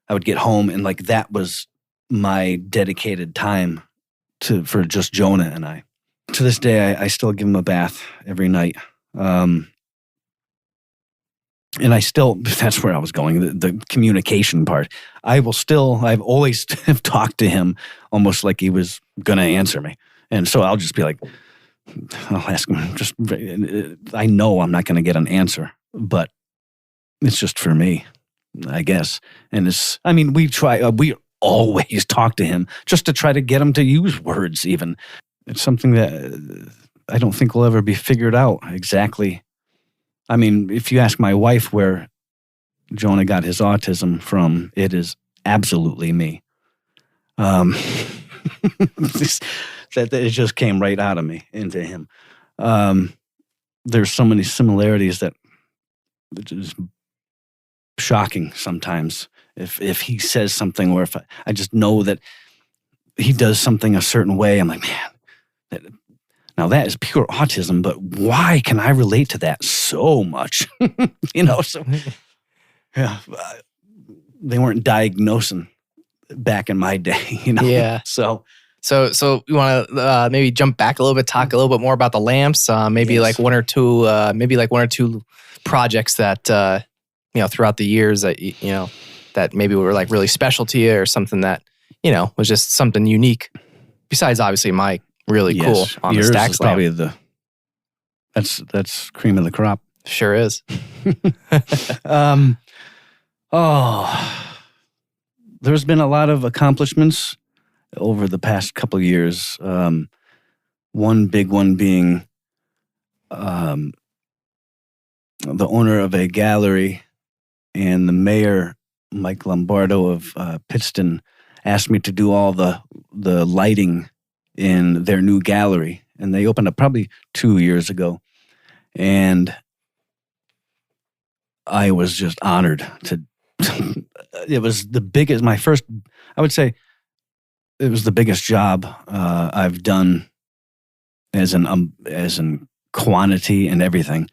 S2: I would get home and that was my dedicated time for just Jonah and I. To this day, I still give him a bath every night. And that's where I was going, the communication part. I've always talked to him almost like he was going to answer me. And so I'll just be like, I'll ask him, I know I'm not going to get an answer, but it's just for me, I guess. And we always talk to him just to try to get him to use words even. It's something that I don't think will ever be figured out exactly. If you ask my wife where Jonah got his autism from, it is absolutely me. It just came right out of me into him. There's so many similarities that it's just shocking sometimes. If he says something, or if I just know that he does something a certain way, I'm like, man, now that is pure autism, but why can I relate to that so much? So yeah, they weren't diagnosing back in my day,
S1: Yeah.
S2: So
S1: you want to maybe jump back a little bit, talk a little bit more about the lamps, maybe yes. like one or two projects that throughout the years that that maybe were like really special to you, or something that was just something unique. Besides, obviously, my really cool on
S2: yours
S1: the Stax
S2: is probably that's cream of the crop.
S1: Sure is.
S2: There's been a lot of accomplishments over the past couple of years. One big one being the owner of a gallery and the mayor, Mike Lombardo of Pittston, asked me to do all the lighting in their new gallery. And they opened up probably 2 years ago. And I was just honored to, it was the biggest, I would say it was the biggest job I've done as in quantity and everything.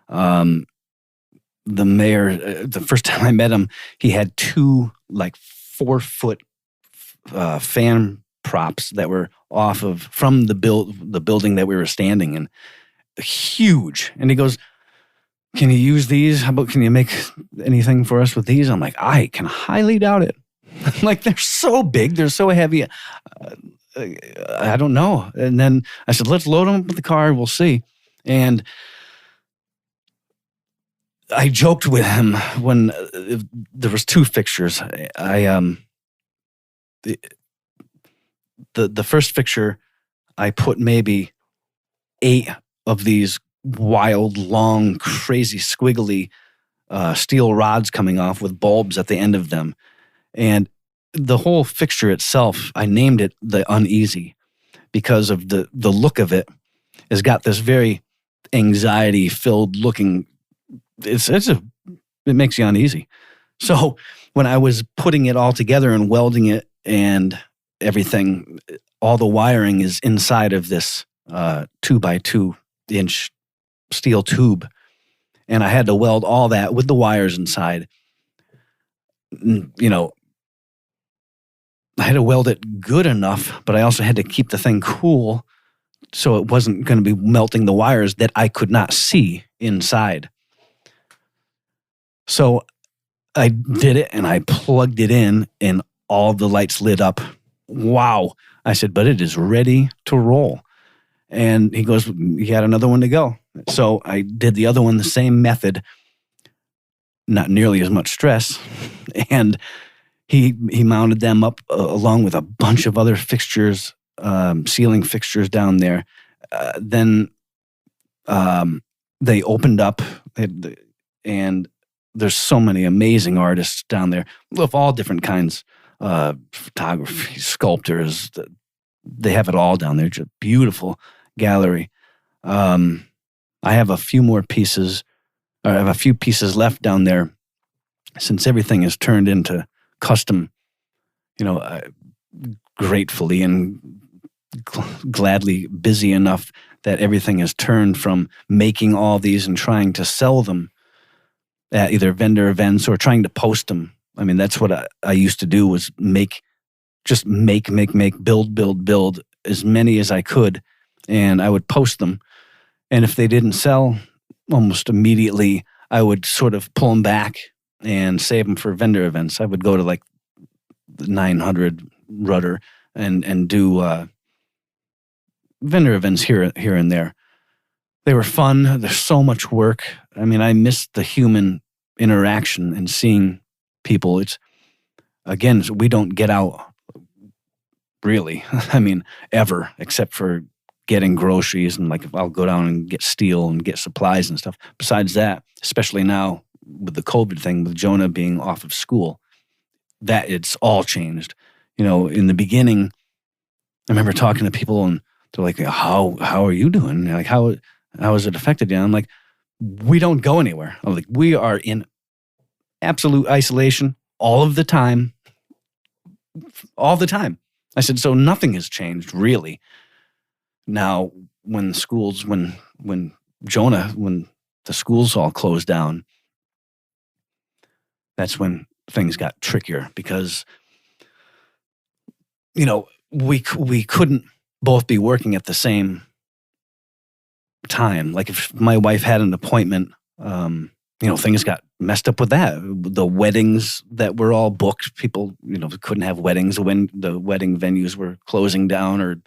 S2: The mayor, the first time I met him, he had 2 4-foot fan props that were from the building that we were standing in. Huge. And he goes, "Can you use these? How about, can you make anything for us with these?" I'm like, "I can highly doubt it." Like, they're so big, they're so heavy. I don't know. And then I said, let's load them up with the car. We'll see. And I joked with him when there was 2 fixtures. The first fixture, I put maybe 8 of these wild, long, crazy, squiggly steel rods coming off with bulbs at the end of them. And the whole fixture itself, I named it the Uneasy because of the look of it. Has got this very anxiety-filled looking. It makes you uneasy. So when I was putting it all together and welding it and everything, all the wiring is inside of this 2x2-inch steel tube, and I had to weld all that with the wires inside. You know, I had to weld it good enough, but I also had to keep the thing cool so it wasn't going to be melting the wires that I could not see inside. So I did it and I plugged it in and all the lights lit up. Wow. I said, but it is ready to roll. And he goes, you got another one to go. So I did the other one the same method, not nearly as much stress. And he mounted them up along with a bunch of other fixtures, ceiling fixtures down there. Then they opened up, and there's so many amazing artists down there of all different kinds, photography, sculptors. They have it all down there. Just beautiful gallery. I have a few more pieces. I have a few pieces left down there, since everything is turned into custom. Gratefully and gladly busy enough that everything has turned from making all these and trying to sell them at either vendor events or trying to post them. I mean, that's what I used to do, was make, build as many as I could, and I would post them. And if they didn't sell, almost immediately, I would sort of pull them back and save them for vendor events. I would go to like the 900 Rudder and do vendor events here and there. They were fun. There's so much work. I mean, I missed the human interaction and seeing people. It's, again, we don't get out really. I mean, ever, except for getting groceries, and like if I'll go down and get steel and get supplies and stuff. Besides that, especially now with the COVID thing, with Jonah being off of school, that it's all changed. In the beginning, I remember talking to people and they're like, how are you doing? Like, how has it affected you? And I'm like, we don't go anywhere. I'm like, we are in absolute isolation all of the time. All the time. I said, so nothing has changed really. Now, when the schools all closed down, that's when things got trickier, because we couldn't both be working at the same time. Like if my wife had an appointment, things got messed up with that. The weddings that were all booked, people, couldn't have weddings when the wedding venues were closing down, or,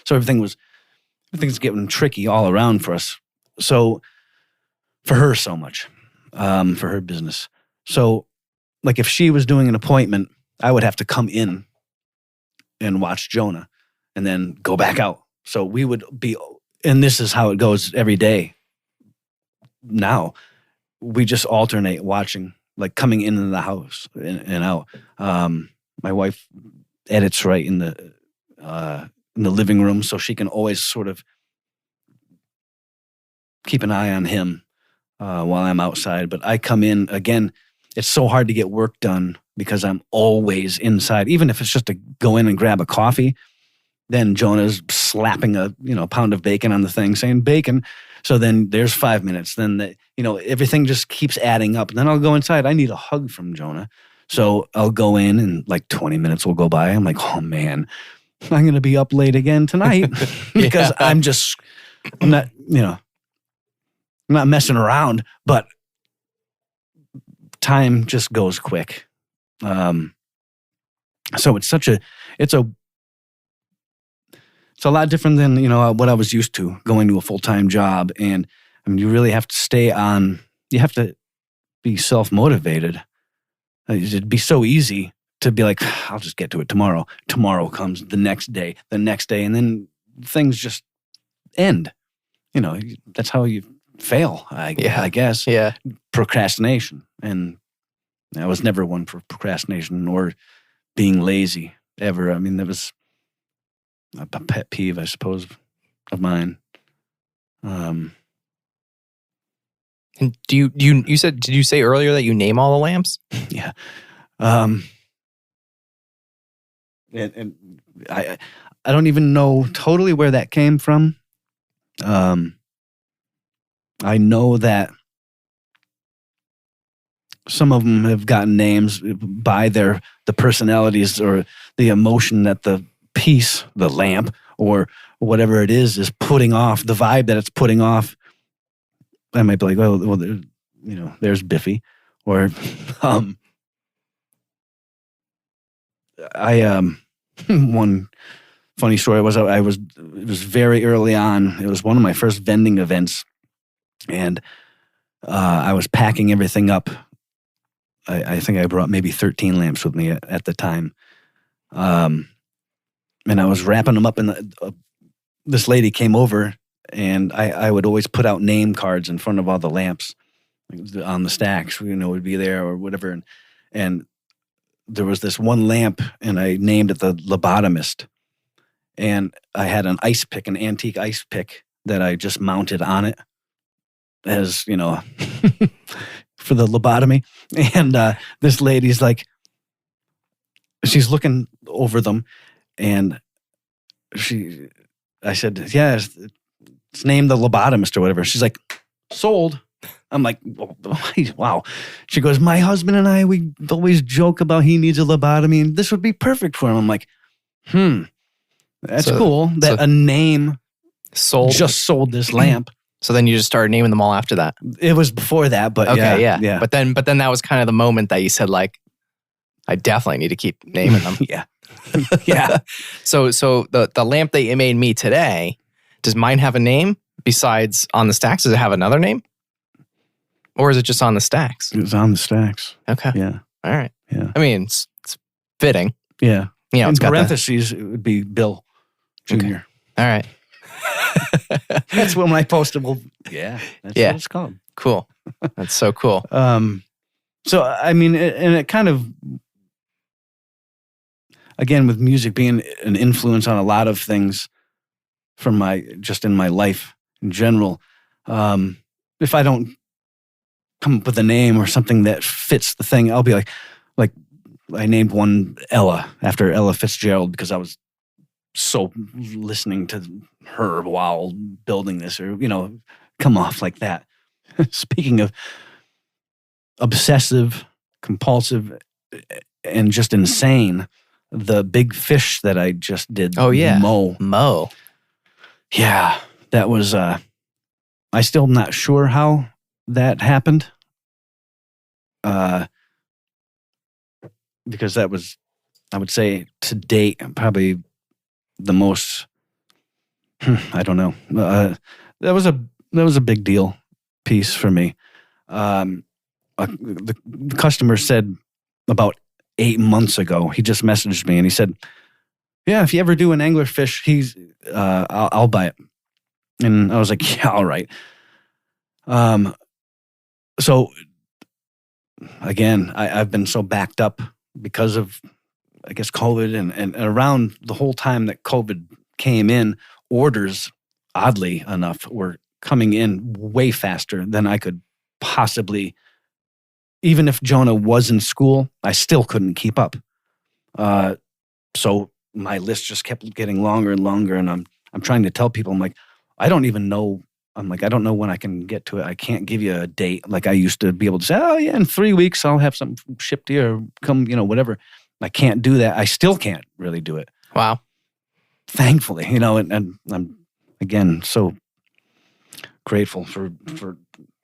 S2: so everything's getting tricky all around for us. So for her, so much, for her business. So like if she was doing an appointment, I would have to come in and watch Jonah and then go back out. So we would be, and this is how it goes every day. Now we just alternate watching, like coming into the house and out. My wife edits right in the living room, so she can always sort of keep an eye on him while I'm outside. But I come in, again, it's so hard to get work done because I'm always inside. Even if it's just to go in and grab a coffee, then Jonah's slapping a pound of bacon on the thing, saying bacon. So then there's 5 minutes. Then everything just keeps adding up. And then I'll go inside. I need a hug from Jonah, so I'll go in, and like 20 minutes will go by. I'm like, oh man, I'm going to be up late again tonight because I'm not messing around, but time just goes quick. So it's a lot different than, what I was used to going to a full-time job. And I mean, you really have to you have to be self-motivated. It'd be so easy to be like, I'll just get to it tomorrow. Tomorrow comes the next day, and then things just end. That's how you fail, I guess.
S1: Yeah.
S2: Procrastination. And I was never one for procrastination or being lazy ever. I mean, that was a pet peeve, I suppose, of mine.
S1: And you said, did you say earlier that you name all the lamps?
S2: Yeah. And I don't even know totally where that came from. I know that some of them have gotten names by the personalities or the emotion that the piece, the lamp, or whatever it is putting off, the vibe that it's putting off. I might be like, well, there's Biffy, or one funny story was it was very early on. It was one of my first vending events, and I was packing everything up. I think I brought maybe 13 lamps with me at the time. And I was wrapping them up, and this lady came over, and I would always put out name cards in front of all the lamps on the stacks, would be there or whatever. And there was this one lamp, and I named it the lobotomist. And I had an ice pick, an antique ice pick that I just mounted on it as, for the lobotomy. And this lady's like, she's looking over them, and I said, yeah, it's named the lobotomist or whatever. She's like, sold. I'm like, wow. She goes, my husband and I, we always joke about he needs a lobotomy, and this would be perfect for him. I'm like, that's cool that a name just sold this lamp.
S1: So then you just started naming them all after that.
S2: It was before that, but
S1: okay, yeah. But then that was kind of the moment that you said, like, I definitely need to keep naming them.
S2: Yeah. Yeah.
S1: So the lamp that you made me today, does mine have a name besides on the stacks? Does it have another name? Or is it just on the stacks?
S2: It was on the stacks.
S1: Okay.
S2: Yeah.
S1: All right.
S2: Yeah.
S1: I mean, it's fitting.
S2: Yeah.
S1: In
S2: parentheses, it would be Bill Jr.
S1: Okay. All right.
S2: That's when I posted. Well, yeah. That's what it's called.
S1: Cool. That's so cool.
S2: So, I mean, and it kind of, again, with music being an influence on a lot of things from just in my life in general, if I don't come up with a name or something that fits the thing, I'll be like I named one Ella after Ella Fitzgerald because I was so listening to her while building this, or, come off like that. Speaking of obsessive, compulsive, and just insane, the big fish that I just did.
S1: Oh, yeah.
S2: Mo. Yeah. That was, I still am not sure how that happened. Because that was, I would say, to date, probably the most, I don't know. That was a big deal piece for me. The customer said about 8 months ago, he just messaged me and he said, yeah, if you ever do an anglerfish, I'll buy it. And I was like, yeah, all right. So again, I've been so backed up because of, I guess, COVID and around the whole time that COVID came in, orders, oddly enough, were coming in way faster than I could possibly. Even if Jonah was in school, I still couldn't keep up. So my list just kept getting longer and longer, and I'm trying to tell people, I'm like, I don't even know. I'm like, I don't know when I can get to it. I can't give you a date like I used to be able to say, oh yeah, in 3 weeks I'll have something shipped to you or come, whatever. I can't do that. I still can't really do it.
S1: Wow.
S2: Thankfully, and I'm, again, so grateful for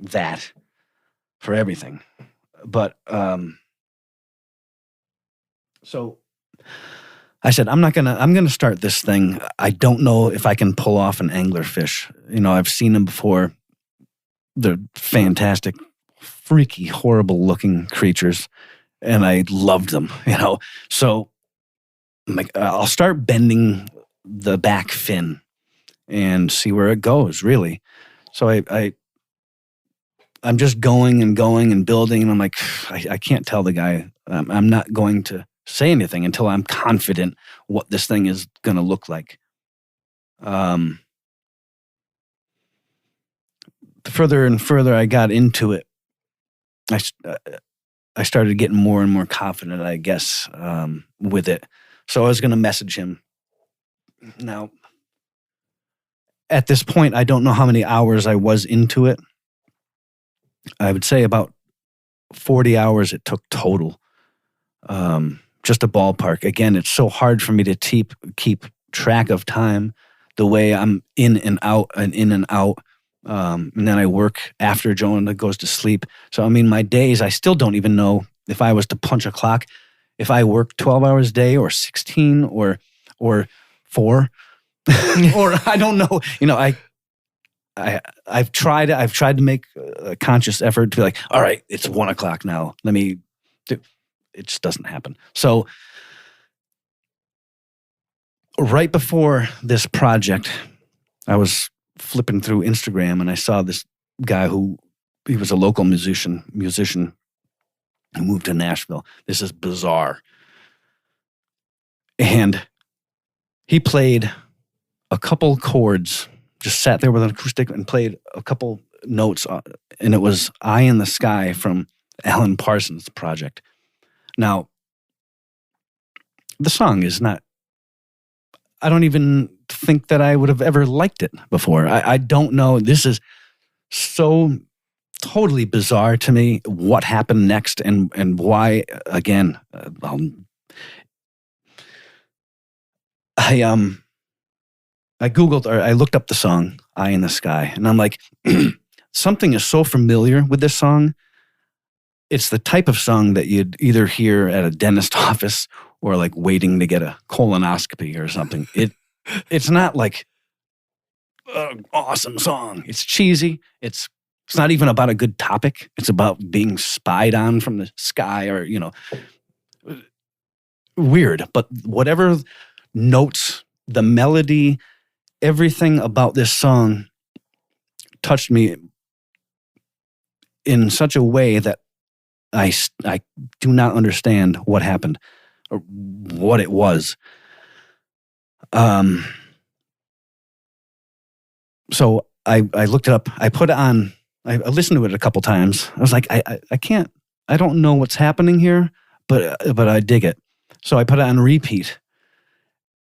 S2: that, for everything. But, so I said, I'm going to start this thing. I don't know if I can pull off an anglerfish. I've seen them before. They're fantastic, freaky, horrible looking creatures. And I loved them, So I'm like, I'll start bending the back fin and see where it goes, really. So I'm just going and going and building. And I'm like, I can't tell the guy. I'm not going to say anything until I'm confident what this thing is going to look like. The further and further I got into it, I started getting more and more confident, I guess, with it. So I was going to message him. Now, at this point, I don't know how many hours I was into it. I would say about 40 hours it took total. Just a ballpark. Again, it's so hard for me to keep track of time, the way I'm in and out and in and out. And then I work after Jonah goes to sleep. So, my days, I still don't even know if I was to punch a clock, if I work 12 hours a day or 16 or 4, or I don't know. I've tried to make a conscious effort to be like, all right, it's 1 o'clock now. Let me do. It just doesn't happen. So right before this project, I was flipping through Instagram and I saw this guy he was a local musician who moved to Nashville. This is bizarre. And he played a couple chords, just sat there with an acoustic and played a couple notes. And it was Eye in the Sky from Alan Parsons' project. Now, the song is not, I don't even think that I would have ever liked it before. I don't know. This is so totally bizarre to me, what happened next and why, again, I Googled, or I looked up the song, Eye in the Sky, and I'm like, something is so familiar with this song. It's the type of song that you'd either hear at a dentist office or like waiting to get a colonoscopy or something. It's not like an awesome song. It's cheesy. It's not even about a good topic. It's about being spied on from the sky or, weird. But whatever notes, the melody, everything about this song touched me in such a way that I do not understand what happened or what it was. So I looked it up. I put it on. I listened to it a couple times. I was like, I can't. I don't know what's happening here, but I dig it. So I put it on repeat,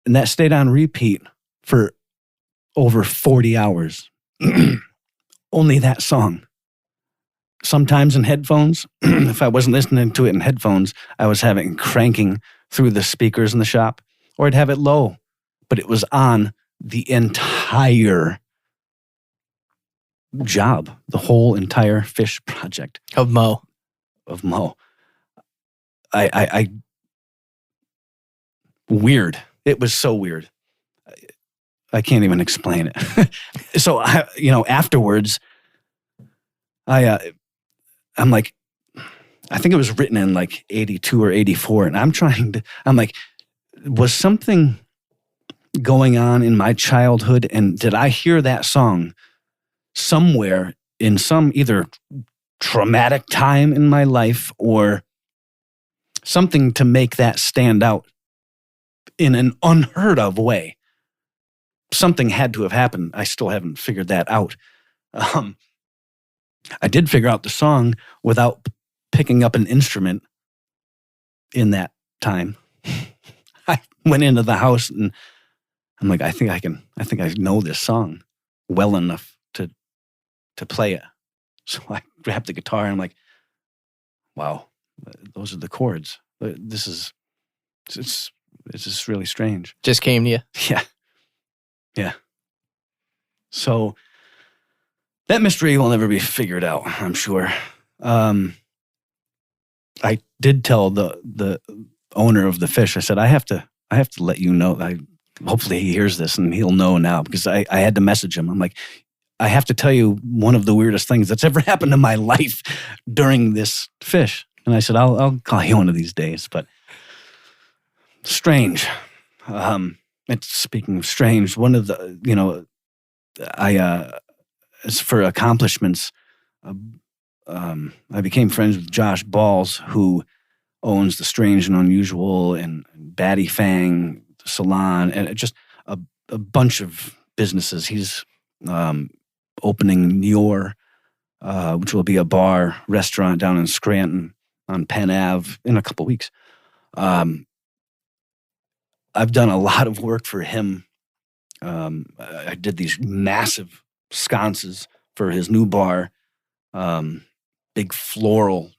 S2: and that stayed on repeat for over 40 hours. Only that song. Sometimes in headphones, if I wasn't listening to it in headphones, I was cranking through the speakers in the shop, or I'd have it low, but it was on the entire job, the whole entire fish project
S1: Of Mo.
S2: I weird. It was so weird. I can't even explain it. So afterwards, I'm like, I think it was written in like 82 or 84. And I'm like, was something going on in my childhood? And did I hear that song somewhere in some either traumatic time in my life or something to make that stand out in an unheard of way? Something had to have happened. I still haven't figured that out. I did figure out the song without picking up an instrument in that time. I went into the house and I'm like, I think I know this song well enough to play it. So I grabbed the guitar and I'm like, wow, those are the chords. It's just really strange.
S1: Just came to you.
S2: Yeah. So that mystery will never be figured out, I'm sure. I did tell the owner of the fish, I said, I have to let you know. Hopefully he hears this and he'll know now, because I had to message him. I'm like, I have to tell you one of the weirdest things that's ever happened in my life during this fish. And I said, I'll call you one of these days. But strange. Speaking of strange, one of the, as for accomplishments, I became friends with Josh Balls, who owns the Strange and Unusual and Batty Fang Salon, and just a bunch of businesses. He's opening Nior, which will be a bar restaurant down in Scranton on Penn Ave in a couple weeks. I've done a lot of work for him. I did these massive sconces for his new bar, big floral,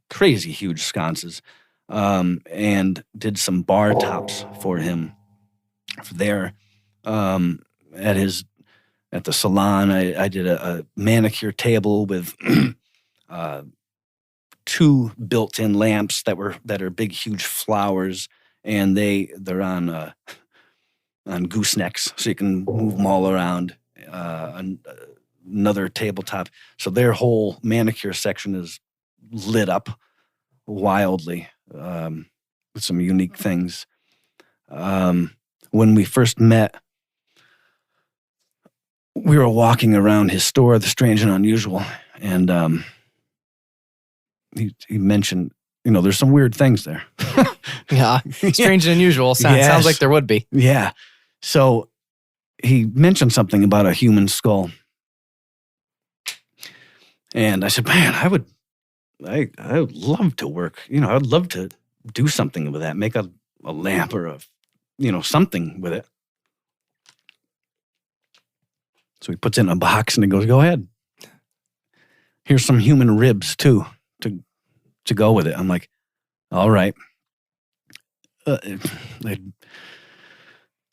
S2: crazy huge sconces, and did some bar tops for him there. At the salon, I did a manicure table with 2 built-in lamps that are big, huge flowers, and they're on goosenecks, so you can move them all around. Another tabletop, so their whole manicure section is lit up wildly with some unique things. When we first met, we were walking around his store, The Strange and Unusual, and he mentioned, there's some weird things there.
S1: Yeah, strange and unusual. Sounds like there would be.
S2: Yeah. So he mentioned something about a human skull. And I said, man, I would love to work. I would love to do something with that, make a lamp or something with it. So he puts it in a box and he goes, go ahead. Here's some human ribs too, to go with it. I'm like, all right. I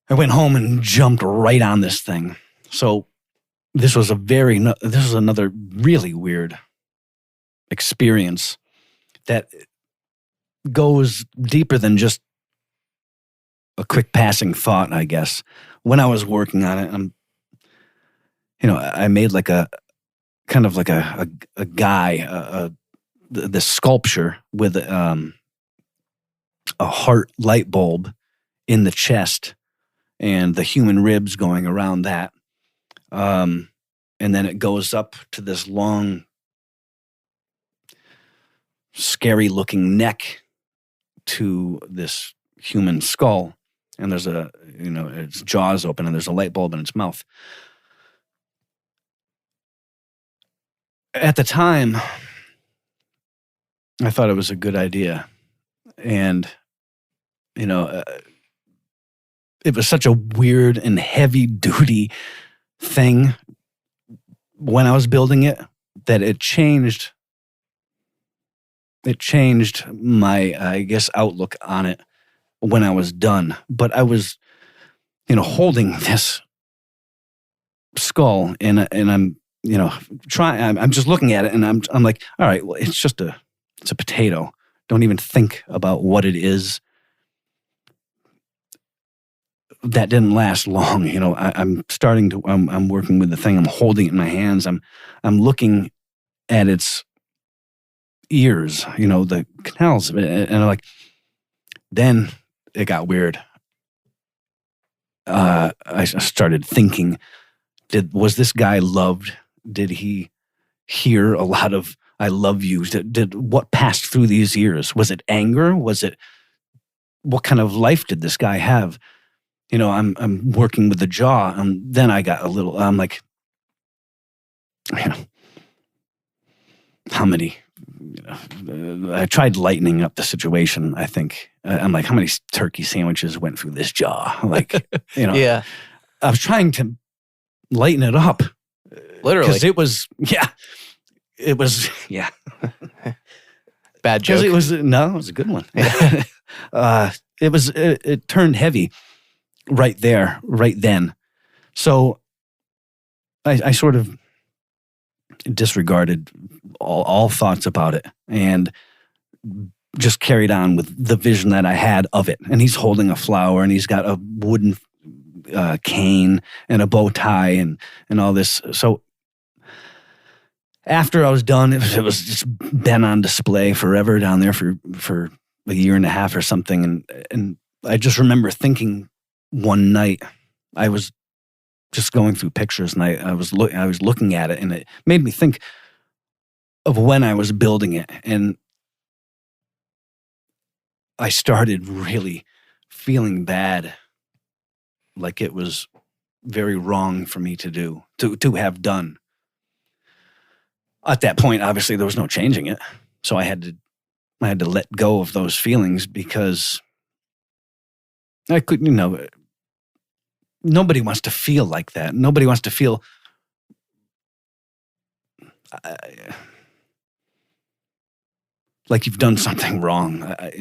S2: went home and jumped right on this thing. So this was another really weird experience that goes deeper than just a quick passing thought, I guess. When I was working on it, I made like a kind of like a guy, this sculpture with a heart light bulb in the chest and the human ribs going around that. And then it goes up to this long, scary looking neck to this human skull. And there's its jaws open and there's a light bulb in its mouth. At the time, I thought it was a good idea. And, it was such a weird and heavy duty thing when I was building it that it changed my, I guess, outlook on it when I was done. But I was, holding this skull and I'm, I'm just looking at it and I'm like, all right, well, it's a potato. Don't even think about what it is. That didn't last long. I'm working with the thing. I'm holding it in my hands. I'm looking at its ears, the canals of it. And I'm like, then it got weird. I started thinking, was this guy loved? Did he hear a lot of "I love you"? Did what passed through these ears? Was it anger? Was it, what kind of life did this guy have? I'm working with the jaw, and then I got I'm like, how many? I tried lightening up the situation. I think I'm like, how many turkey sandwiches went through this jaw? Like,
S1: Yeah.
S2: I was trying to lighten it up,
S1: Literally,
S2: because it was,
S1: bad joke.
S2: It was a good one. It turned heavy right there, right then. So I sort of disregarded all thoughts about it and just carried on with the vision that I had of it. And he's holding a flower, and he's got a wooden cane and a bow tie and all this. So after I was done, it was just been on display forever down there for a year and a half or something. And I just remember thinking one night, I was just going through pictures, and I was looking at it, and it made me think of when I was building it. And I started really feeling bad, like it was very wrong for me to have done. At that point, obviously, there was no changing it. So I had to let go of those feelings, because I couldn't, nobody wants to feel like that. Nobody wants to feel like you've done something wrong. I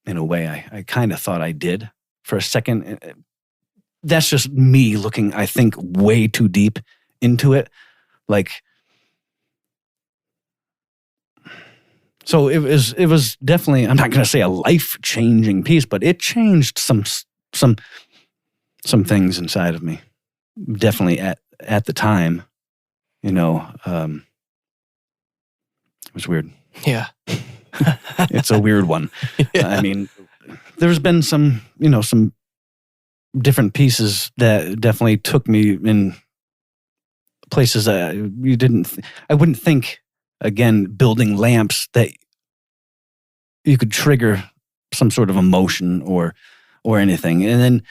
S2: in a way, I kind of thought I did for a second. That's just me looking, I think, way too deep into it. So it was definitely, I'm not going to say a life-changing piece, but it changed some things inside of me. Definitely at the time, it was weird.
S1: Yeah.
S2: It's a weird one.
S1: Yeah.
S2: I mean, there's been some different pieces that definitely took me in places I wouldn't think. Again, building lamps, that you could trigger some sort of emotion or anything. And then,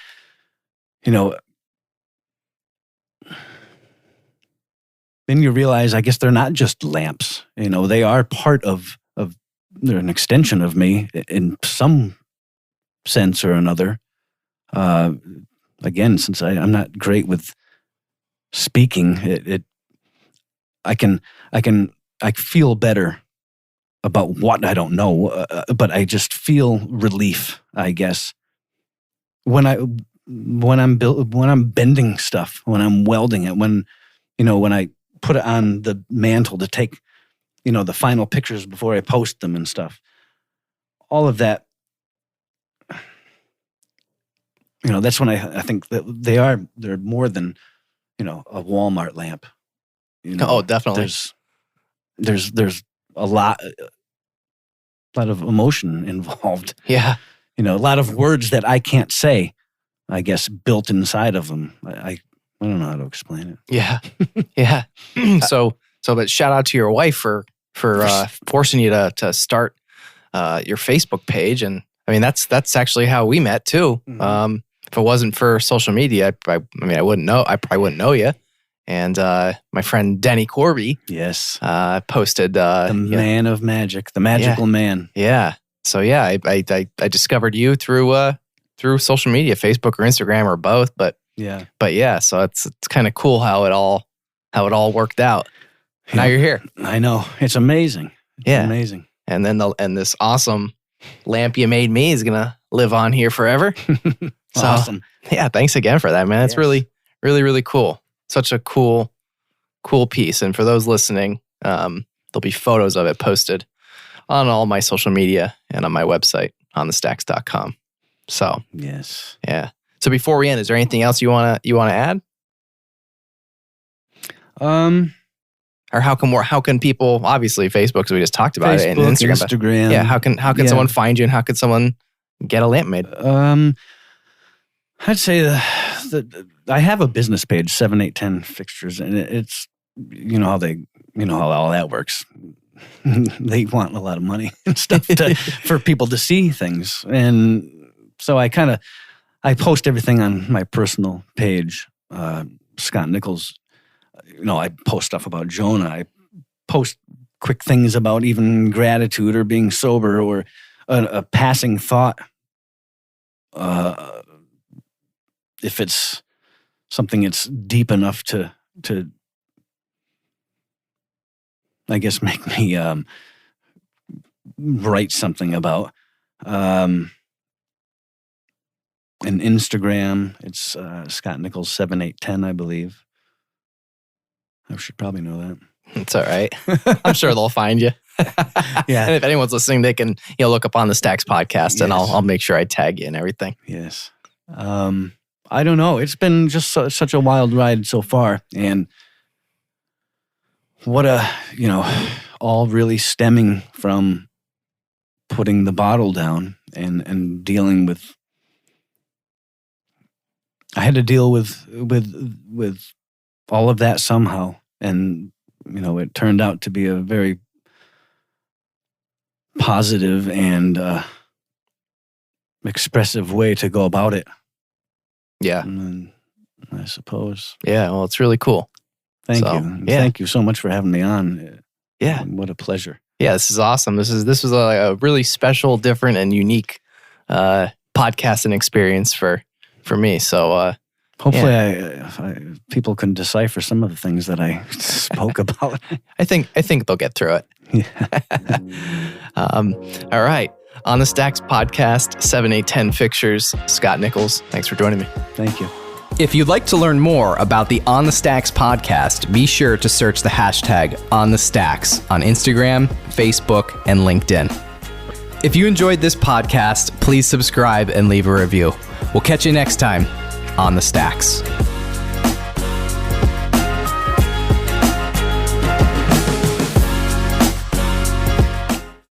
S2: then you realize, I guess they're not just lamps. They are part of they're an extension of me in some sense or another. Again, since I'm not great with speaking, I feel better about what I don't know, but I just feel relief, I guess, when I'm bending stuff, when I'm welding it, when I put it on the mantle to take, the final pictures before I post them and stuff. All of that, that's when I think that they're more than, a Walmart lamp.
S1: Oh, definitely.
S2: There's a lot of emotion involved.
S1: Yeah.
S2: A lot of words that I can't say, I guess, built inside of them. I don't know how to explain it.
S1: Yeah. Yeah. But shout out to your wife for forcing you to start your Facebook page. And I mean, that's actually how we met too.
S2: Mm-hmm.
S1: If it wasn't for social media, I wouldn't know. I probably wouldn't know you. And my friend Denny Corby,
S2: yes,
S1: posted
S2: the man of magic, the magical man.
S1: Yeah. So yeah, I discovered you through social media, Facebook or Instagram or both. But yeah. So it's kind of cool how it all worked out. Now you're here.
S2: I know, it's amazing. It's amazing.
S1: And then this awesome lamp you made me is gonna live on here forever. So,
S2: awesome.
S1: Yeah, thanks again for that, man. It's really, really, really cool. Such a cool piece. And for those listening, there'll be photos of it posted on all my social media and on my website, onthestacks.com. So
S2: yes.
S1: Yeah. So before we end, is there anything else you wanna add? Or how can people, obviously Facebook, because we just talked about it, and Instagram. Yeah, how can someone find you, and how can someone get a lamp made?
S2: I'd say that I have a business page, 7810 Fixtures, and it's how all that works. They want a lot of money and stuff for people to see things, and so I post everything on my personal page, Scott Nichols. I post stuff about Jonah. I post quick things about even gratitude or being sober or a passing thought. If it's something that's deep enough to I guess make me write something about. And Instagram, it's Scott Nichols 7810, I believe. I should probably know that.
S1: It's all right. I'm sure they'll find you.
S2: Yeah.
S1: And if anyone's listening, they can look up On the Stacks podcast, and I'll make sure I tag you and everything.
S2: Yes. I don't know. It's been just such a wild ride so far, and what all really stemming from putting the bottle down and dealing with. I had to deal with all of that somehow, and it turned out to be a very positive and expressive way to go about it.
S1: Yeah,
S2: I suppose.
S1: Yeah, well, it's really cool.
S2: Thank you.
S1: Yeah.
S2: Thank you so much for having me on.
S1: Yeah,
S2: what a pleasure.
S1: Yeah, this is awesome. This was a really special, different, and unique podcasting experience for me. So
S2: hopefully, people can decipher some of the things that I spoke about.
S1: I think they'll get through it.
S2: Yeah.
S1: All right. On the Stacks podcast, 7-8-10 Fixtures, Scott Nichols. Thanks for joining me.
S2: Thank you.
S1: If you'd like to learn more about the On the Stacks podcast, be sure to search the hashtag On the Stacks on Instagram, Facebook, and LinkedIn. If you enjoyed this podcast, please subscribe and leave a review. We'll catch you next time on the Stacks.